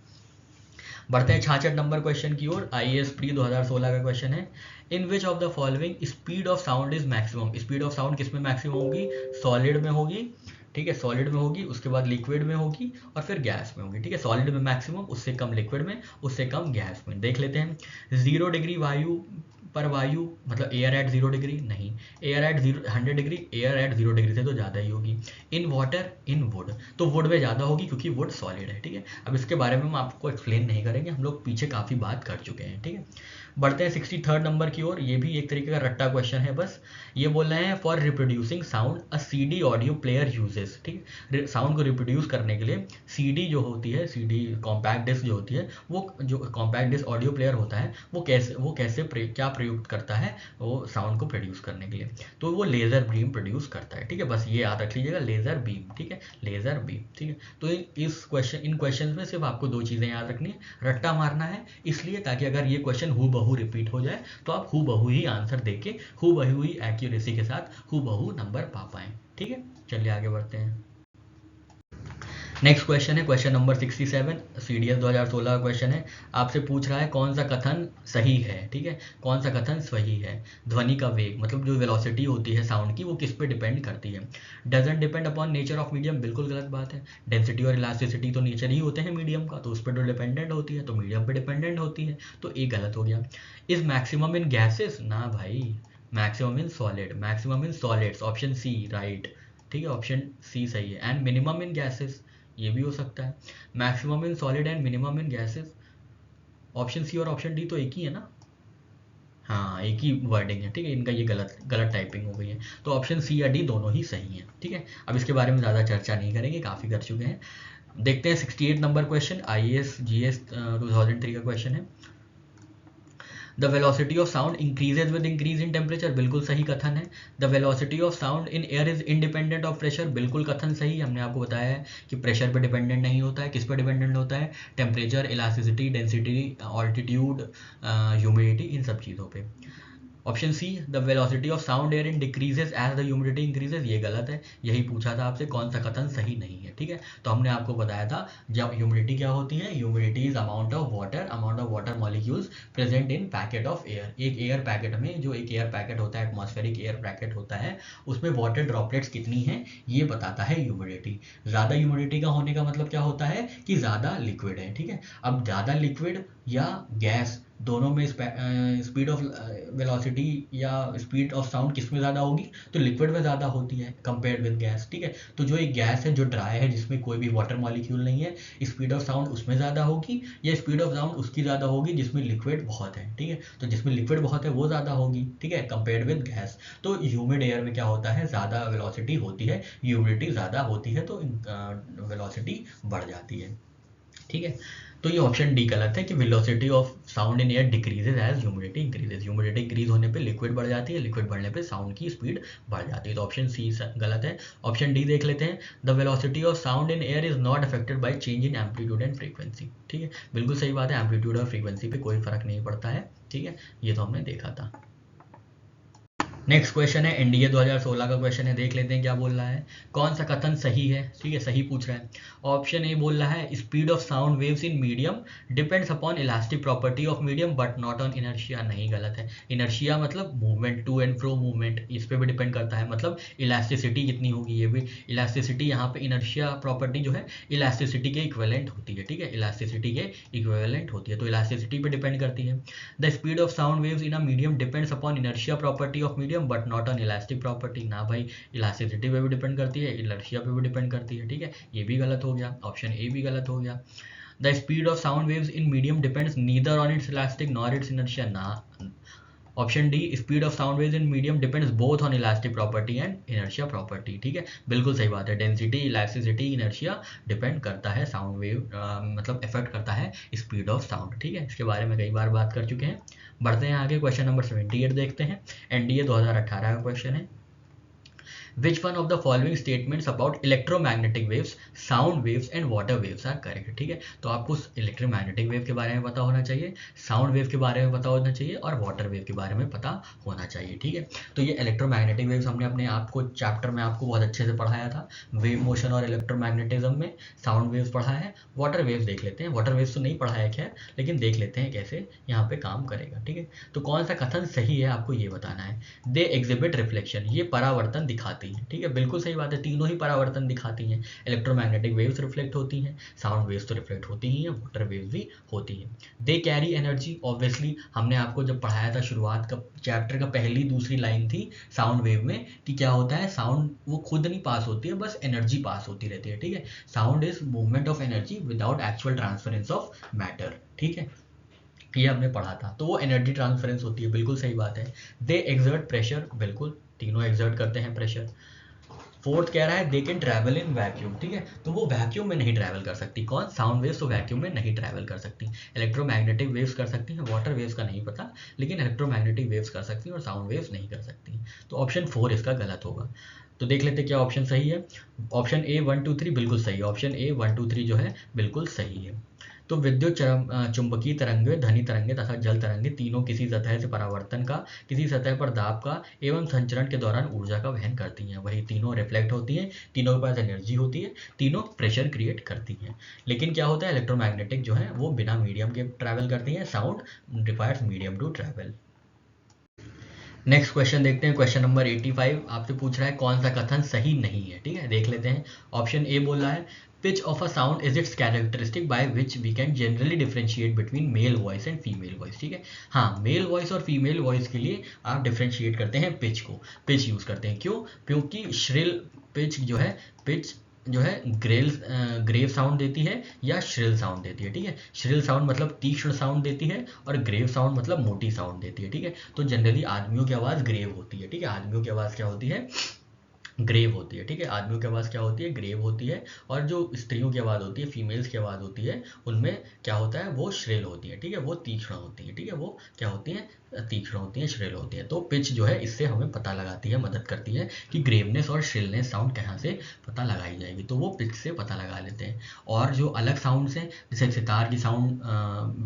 बढ़ते हैं 66 नंबर क्वेश्चन की ओर। आईएएस प्री 2016 का क्वेश्चन है। In which of the following speed of sound is maximum. Speed of sound किस में मैक्सिमम होगी, सॉलिड में होगी। ठीक है, सॉलिड में होगी, उसके बाद लिक्विड में होगी, और फिर गैस में होगी। ठीक है, सॉलिड में मैक्सिमम, उससे कम लिक्विड में, उससे कम गैस में। देख लेते हैं। 0 डिग्री वायु पर वायु, मतलब एयर एट 0 डिग्री नहीं, air at 100 degree, air at 0 degree से तो ज़्यादा ही होगी। इन वाटर, इन वुड, तो वुड में ज़्यादा होगी क्योंकि वुड सॉलिड है। ठीक है, अब इसके बारे में हम आपको एक्सप्लेन नहीं करेंगे, हम लोग पीछे काफ़ी बात कर चुके हैं। ठीक है, बढ़ते हैं 63rd नंबर की ओर। ये भी एक तरीके का रट्टा क्वेश्चन है बस। ये बोल रहे हैं for reproducing sound a CD audio player uses, ठीक है, साउंड को रिप्रोड्यूस करने के लिए सीडी जो होती है, सीडी कॉम्पैक्ट डिस्क जो होती है, वो जो कॉम्पैक्ट डिस्क ऑडियो प्लेयर होता है वो कैसे क्या प्रयुक्त करता है वो साउंड को प्रोड्यूस करने के लिए, तो वो लेज़र बीम प्रोड्यूस करता है, ठीक है, बस ये याद रख लीजिएगा, लेज़र बीम, ठीक है, लेज़र बीम, ठीक है। तो इन क्वेश्चन में सिर्फ आपको दो चीज़ें याद रखनी है, रट्टा मारना है इसलिए ताकि अगर ये क्वेश्चन हूबहू रिपीट हो जाए तो आप हूबहू ही आंसर देके हूबहू ही एक्यूरेसी के साथ हूबहू नंबर पा पाएं, ठीक है। चलिए आगे बढ़ते हैं। नेक्स्ट क्वेश्चन है क्वेश्चन नंबर 67, CDS 2016 का क्वेश्चन है। आपसे पूछ रहा है कौन सा कथन सही है, ठीक है, कौन सा कथन सही है। ध्वनि का वेग मतलब जो वेलोसिटी होती है साउंड की वो किस पे डिपेंड करती है। Doesn't depend upon nature of medium, बिल्कुल गलत बात है। डेंसिटी और इलास्टिसिटी तो नेचर ही होते हैं मीडियम का, तो उस पर तो डिपेंडेंट होती है, तो मीडियम पे डिपेंडेंट होती है, तो ये गलत हो गया। इज मैक्सिमम इन गैसेस, ना भाई, maximum in solid, maximum in solids, option C right, ठीक है, ऑप्शन सी सही है। एंड मिनिमम इन गैसेस, ये भी हो सकता है। Maximum in solid and minimum in gases, option C और ऑप्शन डी तो एक ही है ना, हाँ एक ही वर्डिंग है, ठीक है, इनका ये गलत गलत टाइपिंग हो गई है, तो ऑप्शन सी या डी दोनों ही सही है, ठीक है। अब इसके बारे में ज़्यादा चर्चा नहीं करेंगे, काफ़ी कर चुके हैं। देखते हैं 68 नंबर क्वेश्चन, IAS GS 2003 का क्वेश्चन है। The velocity of sound increases with increase in temperature, बिल्कुल सही कथन है। The velocity of sound in air is independent of pressure, बिल्कुल कथन सही। हमने आपको बताया है कि प्रेशर पे डिपेंडेंट नहीं होता है, किस पे डिपेंडेंट होता है, temperature, elasticity, density, altitude, humidity, इन सब चीज़ों पे। Option C the velocity of sound air in decreases as the humidity increases, ये गलत है। यही पूछा था आपसे कौन सा कथन सही नहीं है, ठीक है। तो हमने आपको बताया था जब ह्यूमिडिटी क्या होती है, humidity is amount of water molecules present in packet of air. एक एयर पैकेट में, जो एक एयर पैकेट होता है, एटमॉस्फेरिक एयर पैकेट होता है, उसमें वाटर ड्रॉपलेट्स कितनी है ये बताता है ह्यूमिडिटी। ज़्यादा ह्यूमिडिटी का होने का मतलब क्या होता है कि ज़्यादा लिक्विड है, ठीक है। अब ज़्यादा लिक्विड या गैस दोनों में स्पीड ऑफ वेलोसिटी या स्पीड ऑफ साउंड किस में ज़्यादा होगी, तो लिक्विड में ज़्यादा होती है कंपेयर्ड विद गैस, ठीक है। तो जो एक गैस है जो ड्राई है जिसमें कोई भी वाटर मॉलिक्यूल नहीं है, स्पीड ऑफ साउंड उसमें ज़्यादा होगी, या स्पीड ऑफ साउंड उसकी ज़्यादा होगी जिसमें लिक्विड बहुत है, ठीक है। तो जिसमें लिक्विड बहुत है वो ज़्यादा होगी, ठीक है, कंपेयर्ड विद गैस। तो ह्यूमिड एयर में क्या होता है, ज़्यादा वेलोसिटी होती है, ह्यूमिडिटी ज़्यादा होती है, तो वेलोसिटी बढ़ जाती है, ठीक है। तो ये ऑप्शन डी गलत है कि velocity of sound in air decreases as humidity increases. Humidity increase होने पे लिक्विड बढ़ जाती है, लिक्विड बढ़ने पे साउंड की स्पीड बढ़ जाती है, तो ऑप्शन सी गलत है। ऑप्शन डी देख लेते हैं, the velocity of sound in air is not affected by change in amplitude and frequency, ठीक है, बिल्कुल सही बात है, एम्पलीट्यूड और फ्रीक्वेंसी पे कोई फर्क नहीं पड़ता है, ठीक है, ये तो हमने देखा था। नेक्स्ट क्वेश्चन है NDA 2016 का क्वेश्चन है, देख लेते हैं क्या बोल रहा है। कौन सा कथन सही है, ठीक है, सही पूछ रहा है। ऑप्शन ए बोल रहा है speed of sound waves in medium depends upon elastic property of medium but not on inertia, नहीं गलत है। इनर्शिया मतलब movement, to and fro movement, इस पर भी डिपेंड करता है, मतलब इलास्टिसिटी कितनी होगी, ये भी इलास्टिसिटी, यहाँ पे इनर्शिया प्रॉपर्टी जो है इलास्टिसिटी के इक्विवेलेंट होती है, ठीक है, इलास्टिसिटी के इक्विवेलेंट होती है, तो इलास्टिसिटी पे डिपेंड करती है। The speed of sound waves in a medium depends upon inertia property of medium but not on elastic property, ना भाई, इलास्टिसिटी पे भी डिपेंड करती है, इनर्शिया पे भी डिपेंड करती है, ठीक है, ये भी गलत हो गया, ऑप्शन ए भी गलत हो गया। The speed of sound waves in medium depends neither on its elastic nor its inertia, ना, option D speed of sound waves in medium depends both on elastic property and inertia property, ठीक है, बिल्कुल सही बात है। Density, elasticity, inertia depend करता है sound wave, मतलब इफेक्ट करता है स्पीड ऑफ साउंड, ठीक है, इसके बारे में कई बार बात कर चुके हैं। बढ़ते हैं आगे, क्वेश्चन नंबर 78 देखते हैं, NDA 2018 का क्वेश्चन है। Which one of the following statements about electromagnetic waves, sound waves and water waves are correct, ठीक है। तो आपको इलेक्ट्रोमैग्नेटिक वेव के बारे में पता होना चाहिए, साउंड वेव के बारे में पता होना चाहिए और वाटर वेव के बारे में पता होना चाहिए, ठीक है। तो ये इलेक्ट्रोमैग्नेटिक वेव्स हमने अपने आपको चैप्टर में आपको बहुत अच्छे से पढ़ाया था, वेव मोशन और इलेक्ट्रोमैग्नेटिज्म में साउंड वेव्स पढ़ा है। वाटर वेव्स देख लेते हैं, वाटर वेव्स तो नहीं पढ़ा है खैर, लेकिन देख लेते हैं कैसे यहाँ पे काम करेगा, ठीक है। तो कौन सा कथन सही है आपको ये बताना है। दे एग्जिबिट रिफ्लेक्शन, ये परावर्तन दिखाती है, ठीक है, बिल्कुल सही बात है, तीनों ही परावर्तन दिखाती हैं। इलेक्ट्रोमैग्नेटिक वेव्स रिफ्लेक्ट होती हैं, साउंड वेव्स तो रिफ्लेक्ट होती ही हैं, वाटर वेव्स भी होती हैं। दे कैरी एनर्जी, ऑब्वियसली हमने आपको जब पढ़ाया था शुरुआत का चैप्टर का पहली दूसरी लाइन थी साउंड वेव में कि क्या होता है, साउंड वो खुद नहीं पास होती है, बस एनर्जी पास होती रहती है, ठीक है। Sound is movement of energy without actual transference of matter, ठीक है। ये हमने पढ़ा था। तो वो एनर्जी ट्रांसफरेंस होती है, बिल्कुल सही बात है। दे एक्सर्ट प्रेशर, बिल्कुल तीनों एक्सर्ट करते हैं प्रेशर। फोर्थ कह रहा है they can travel in vacuum, ठीक है, तो वो वैक्यूम में नहीं ट्रैवल कर सकती। कौन? साउंड वेव्स तो वैक्यूम में नहीं ट्रैवल कर सकती। इलेक्ट्रोमैग्नेटिक वेव्स कर सकती हैं, वाटर वेव्स का नहीं पता, लेकिन इलेक्ट्रोमैग्नेटिक वेव्स कर सकती हैं और साउंड वेव्स नहीं कर सकती। तो ऑप्शन 4 इसका गलत होगा। तो देख लेते क्या ऑप्शन सही है। ऑप्शन ए 1 2 3 बिल्कुल सही है। ऑप्शन ए 1 2 3 जो है बिल्कुल सही है। तो विद्युत चुंबकीय तरंगे, ध्वनि तरंगे तथा जल तरंगे तीनों किसी सतह से परावर्तन का, किसी सतह पर दाब का एवं संचरण के दौरान ऊर्जा का वहन करती हैं। वही तीनों रिफ्लेक्ट होती हैं, तीनों के पास एनर्जी होती है, तीनों प्रेशर क्रिएट करती हैं। लेकिन क्या होता है, इलेक्ट्रोमैग्नेटिक जो है वो बिना मीडियम के ट्रैवल करती हैं। Sound requires medium to travel. Next question देखते हैं। क्वेश्चन नंबर 85 आपसे पूछ रहा है कौन सा कथन सही नहीं है, ठीक है, देख लेते हैं। ऑप्शन ए बोल रहा है pitch of a sound is its characteristic by which we can generally differentiate between male voice and female voice, ठीक है। हाँ, मेल वॉइस और फीमेल वॉइस के लिए आप डिफरेंशिएट करते हैं पिच को, पिच यूज करते हैं। क्यों? क्योंकि श्रिल पिच जो है, पिच जो है ग्रेव साउंड देती है या श्रिल साउंड देती है, ठीक है। श्रिल साउंड मतलब तीक्ष्ण साउंड देती है और ग्रेव साउंड मतलब मोटी साउंड देती है, ठीक है। तो जनरली आदमियों की आवाज़ ग्रेव होती है, ठीक है। आदमियों की आवाज़ क्या होती है? ग्रेव होती है, ठीक है। आदमियों की आवाज़ क्या होती है? ग्रेव होती है। और जो स्त्रियों की आवाज़ होती है, फीमेल्स की आवाज़ होती है, उनमें क्या होता है? वो श्रिल होती है, ठीक है, वो तीक्ष्ण होती है, ठीक है। वो क्या होती है? तीक्ष्ण होती है, श्रिल होती है। तो पिच जो है इससे हमें पता लगाती है, मदद करती है कि ग्रेवनेस और श्रिलनेस साउंड कहाँ से पता लगाई जाएगी, तो वो पिच से पता लगा लेते हैं। और जो अलग साउंड हैं, जैसे सितार की साउंड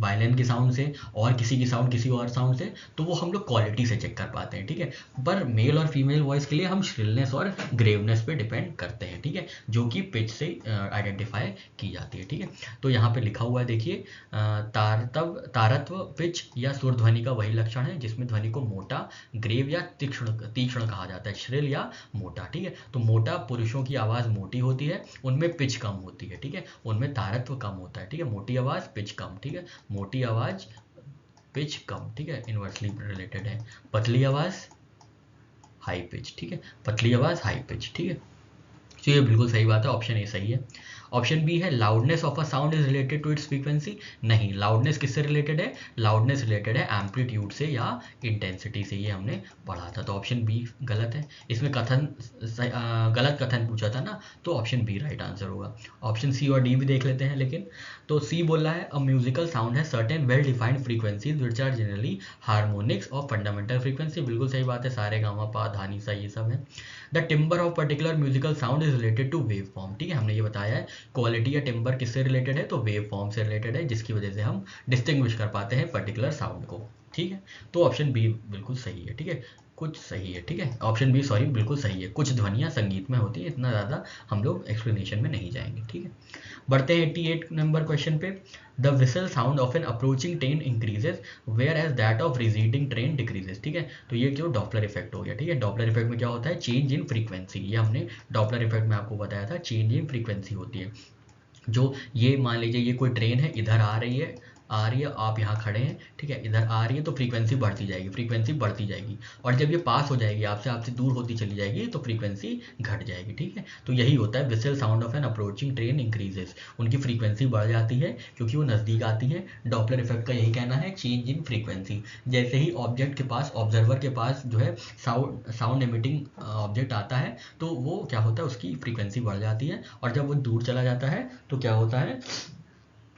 वायलिन की साउंड से, और किसी की साउंड किसी और साउंड से, तो वो हम लोग क्वालिटी से चेक कर पाते हैं, ठीक है। पर मेल और फीमेल वॉइस के लिए हम श्रिलनेस और ग्रेवनेस पे डिपेंड करते हैं, ठीक है, जो कि पिच से आइडेंटिफाई की जाती है, ठीक है। तो यहाँ पे लिखा हुआ है, देखिए, तारत्व पिच या सुर ध्वनि का वही लक्षण है जिसमें ध्वनि को मोटा, ग्रेव या तीक्ष्ण तीक्ष्ण कहा जाता है, श्रिल या मोटा, ठीक है। तो मोटा पुरुषों की आवाज़ मोटी होती है, उनमें पिच कम होती है, ठीक है, उनमें तारत्व कम होता है, ठीक है। मोटी आवाज़ पिच कम, ठीक है, मोटी आवाज़ पिच कम, ठीक है, इनवर्सली रिलेटेड है। पतली आवाज़ हाई पिच, ठीक है, पतली आवाज़ हाई पिच, ठीक है। तो ये बिल्कुल सही बात है, ऑप्शन ए सही है। ऑप्शन बी है loudness of a sound is related to its frequency. नहीं, लाउडनेस किससे रिलेटेड है? लाउडनेस रिलेटेड है एम्पलीट्यूड से या इंटेंसिटी से, ये हमने पढ़ा था। तो ऑप्शन बी गलत है। इसमें गलत कथन पूछा था ना, तो ऑप्शन बी राइट आंसर होगा। ऑप्शन सी और डी भी देख लेते हैं लेकिन। तो सी बोल रहा है अ म्यूजिकल साउंड है certain well defined frequencies which are generally harmonics of fundamental frequency. बिल्कुल सही बात है, सारे गामा पा धा नी सा ये सब है। The timbre of particular musical sound is related to wave form, ठीक है, हमने ये बताया है। क्वालिटी या टिम्बर किससे रिलेटेड है? तो वेव फॉर्म से रिलेटेड है, जिसकी वजह से हम डिस्टिंग्विश कर पाते हैं पर्टिकुलर साउंड को, ठीक है। तो ऑप्शन बी बिल्कुल सही है, ठीक है, कुछ सही है, ठीक है, ऑप्शन बी सॉरी बिल्कुल सही है। कुछ ध्वनियाँ संगीत में होती है, इतना ज़्यादा हम लोग एक्सप्लेनेशन में नहीं जाएंगे, ठीक है। बढ़ते हैं 88 नंबर क्वेश्चन पे। The whistle sound of an approaching train increases whereas that of receding train decreases, ठीक है। तो ये जो डॉपलर इफेक्ट हो गया, ठीक है। डॉपलर इफेक्ट में क्या होता है? Change in frequency. ये हमने डॉपलर इफेक्ट में आपको बताया था, चेंज इन फ्रीक्वेंसी होती है। जो ये मान लीजिए ये कोई ट्रेन है, इधर आ रही है, आप यहाँ खड़े हैं, ठीक है, इधर आ रही है, तो फ्रीक्वेंसी बढ़ती जाएगी, फ्रीक्वेंसी बढ़ती जाएगी। और जब ये पास हो जाएगी आपसे, आपसे दूर होती चली जाएगी, तो फ्रीक्वेंसी घट जाएगी, ठीक है। तो यही होता है whistle sound of an approaching train increases. उनकी फ्रीक्वेंसी बढ़ जाती है क्योंकि वो नज़दीक आती है। डॉपलर इफेक्ट का यही कहना है, चेंज इन फ्रीक्वेंसी। जैसे ही ऑब्जेक्ट के पास, ऑब्जर्वर के पास जो है साउंड एमिटिंग ऑब्जेक्ट आता है, तो वो क्या होता है? उसकी फ्रीक्वेंसी बढ़ जाती है। और जब वो दूर चला जाता है तो क्या होता है?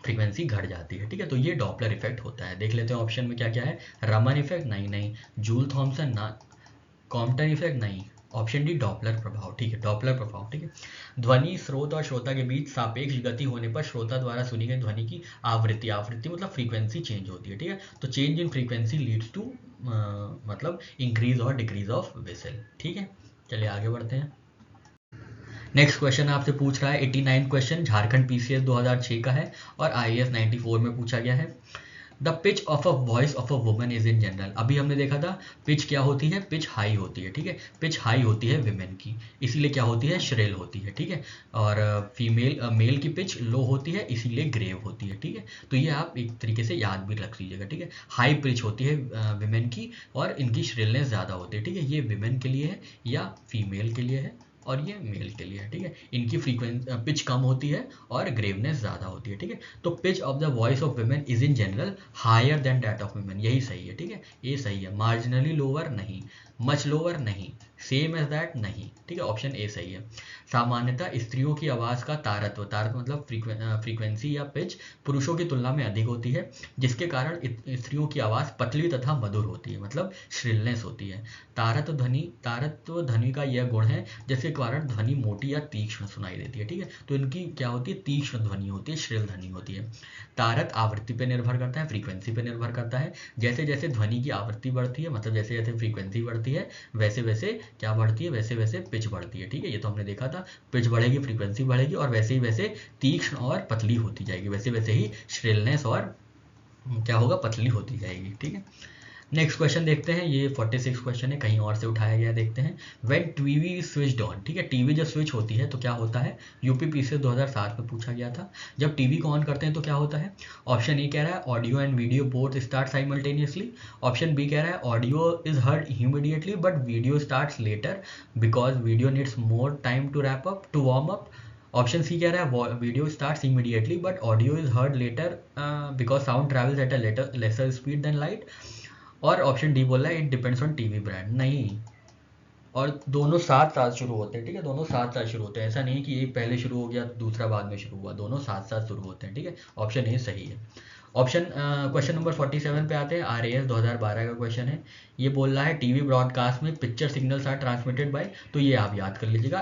फ्रीक्वेंसी घट जाती है, ठीक है। तो ये डॉपलर इफेक्ट होता है। देख लेते हैं ऑप्शन में क्या क्या है। रमन इफेक्ट नहीं, जूल थॉमसन ना, कॉम्पटन इफेक्ट नहीं, ऑप्शन डी डॉपलर प्रभाव, ठीक है, डॉपलर प्रभाव, ठीक है। ध्वनि स्रोत और श्रोता के बीच सापेक्ष गति होने पर श्रोता द्वारा सुनी गई ध्वनि की आवृत्ति मतलब फ्रीक्वेंसी चेंज होती है, ठीक है। तो change in frequency leads to मतलब इंक्रीज और डिक्रीज ऑफ विसल, ठीक है। चलिए आगे बढ़ते हैं। नेक्स्ट क्वेश्चन आपसे पूछ रहा है 89 क्वेश्चन, झारखंड पीसीएस 2006 का है और आईएएस 94 में पूछा गया है। The pitch of a voice of a woman is in general. अभी हमने देखा था पिच क्या होती है? पिच हाई होती है, ठीक है, पिच हाई होती है विमेन की, इसीलिए क्या होती है? श्रिल होती है, ठीक है। और मेल की पिच लो होती है, इसीलिए ग्रेव होती है, ठीक है। तो ये आप एक तरीके से याद भी रख लीजिएगा, ठीक है। हाई पिच होती है विमेन की और इनकी श्रिलनेस ज़्यादा होती है, ठीक है। ये विमेन के लिए है या फीमेल के लिए है? और ये मेल के लिए है, ठीक है। इनकी फ्रीक्वेंसी पिच कम होती है और ग्रेवनेस ज़्यादा होती है, ठीक है। तो pitch of the voice of women is in general higher than that of women, यही सही है, ठीक है, ये सही है। मार्जिनली लोअर नहीं, मच लोअर नहीं, सेम एज दैट नहीं, ठीक है, ऑप्शन ए सही है। सामान्यतः स्त्रियों की आवाज़ का तारत्व, तारत्व मतलब फ्रीक्वेंसी या पिच पुरुषों की तुलना में अधिक होती है, जिसके कारण स्त्रियों की आवाज़ पतली तथा मधुर होती है, मतलब श्रिलनेस होती है। तारत्व ध्वनि का यह गुण है जिसके कारण ध्वनि मोटी या तीक्ष्ण सुनाई देती है, ठीक है। तो इनकी क्या होती है, तीक्ष्ण ध्वनि होती है, श्रिल ध्वनि होती है। तारत आवृत्ति पर निर्भर करता है, फ्रीक्वेंसी पर निर्भर करता है। जैसे जैसे ध्वनि की आवृत्ति बढ़ती है, मतलब जैसे जैसे फ्रीक्वेंसी बढ़ती है, वैसे वैसे क्या बढ़ती है, वैसे वैसे पिच बढ़ती है, ठीक है। ये तो हमने देखा था, पिच बढ़ेगी, फ्रीक्वेंसी बढ़ेगी, और वैसे ही वैसे तीक्ष्ण और पतली होती जाएगी, वैसे वैसे ही श्रिलनेस और क्या होगा, पतली होती जाएगी, ठीक है। नेक्स्ट क्वेश्चन देखते हैं, ये 46 क्वेश्चन है, कहीं और से उठाया गया, देखते हैं। व्हेन टीवी स्विच्ड ऑन, ठीक है, टीवी जब स्विच होती है तो क्या होता है, यूपीपीसीएस 2007 में पूछा गया था। जब टीवी को ऑन करते हैं तो क्या होता है। ऑप्शन ए कह रहा है audio and video both start simultaneously. Option B कह रहा है audio is heard immediately but video starts later because video needs more time to wrap up to warm up. Option C कह रहा है video starts immediately but audio is heard later because sound travels at a lesser speed than light. और option D बोल रहा है it depends on TV brand, नहीं। और दोनों साथ साथ शुरू होते हैं, ठीक है, दोनों साथ साथ शुरू होते हैं, ऐसा नहीं कि एक पहले शुरू हो गया दूसरा बाद में शुरू हुआ, दोनों साथ साथ शुरू होते हैं, ठीक है। ऑप्शन ए सही है। ऑप्शन क्वेश्चन नंबर 47 पे आते हैं, RAS 2012 का क्वेश्चन है। ये बोल रहा है टीवी ब्रॉडकास्ट में picture signals are transmitted by, तो ये आप याद कर लीजिएगा,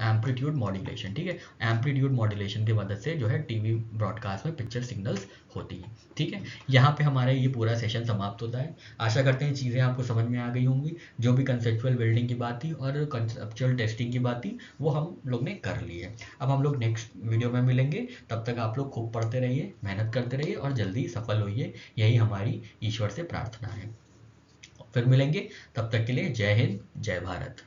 एम्पलीट्यूड मॉड्यूलेशन, ठीक है। एम्पलीट्यूड मॉड्यूलेशन की मदद से जो है टीवी ब्रॉडकास्ट में पिक्चर सिग्नल्स होती है, ठीक है। यहाँ पे हमारा ये पूरा सेशन समाप्त होता है। आशा करते हैं चीज़ें आपको समझ में आ गई होंगी, जो भी कंसेप्चुअल बिल्डिंग की बात थी और कंसेप्चुअल टेस्टिंग की बात थी वो हम लोग ने कर ली है। अब हम लोग नेक्स्ट वीडियो में मिलेंगे, तब तक आप लोग खूब पढ़ते रहिए, मेहनत करते रहिए और जल्दी सफल होइए, यही हमारी ईश्वर से प्रार्थना है। फिर मिलेंगे, तब तक के लिए जय हिंद, जय भारत।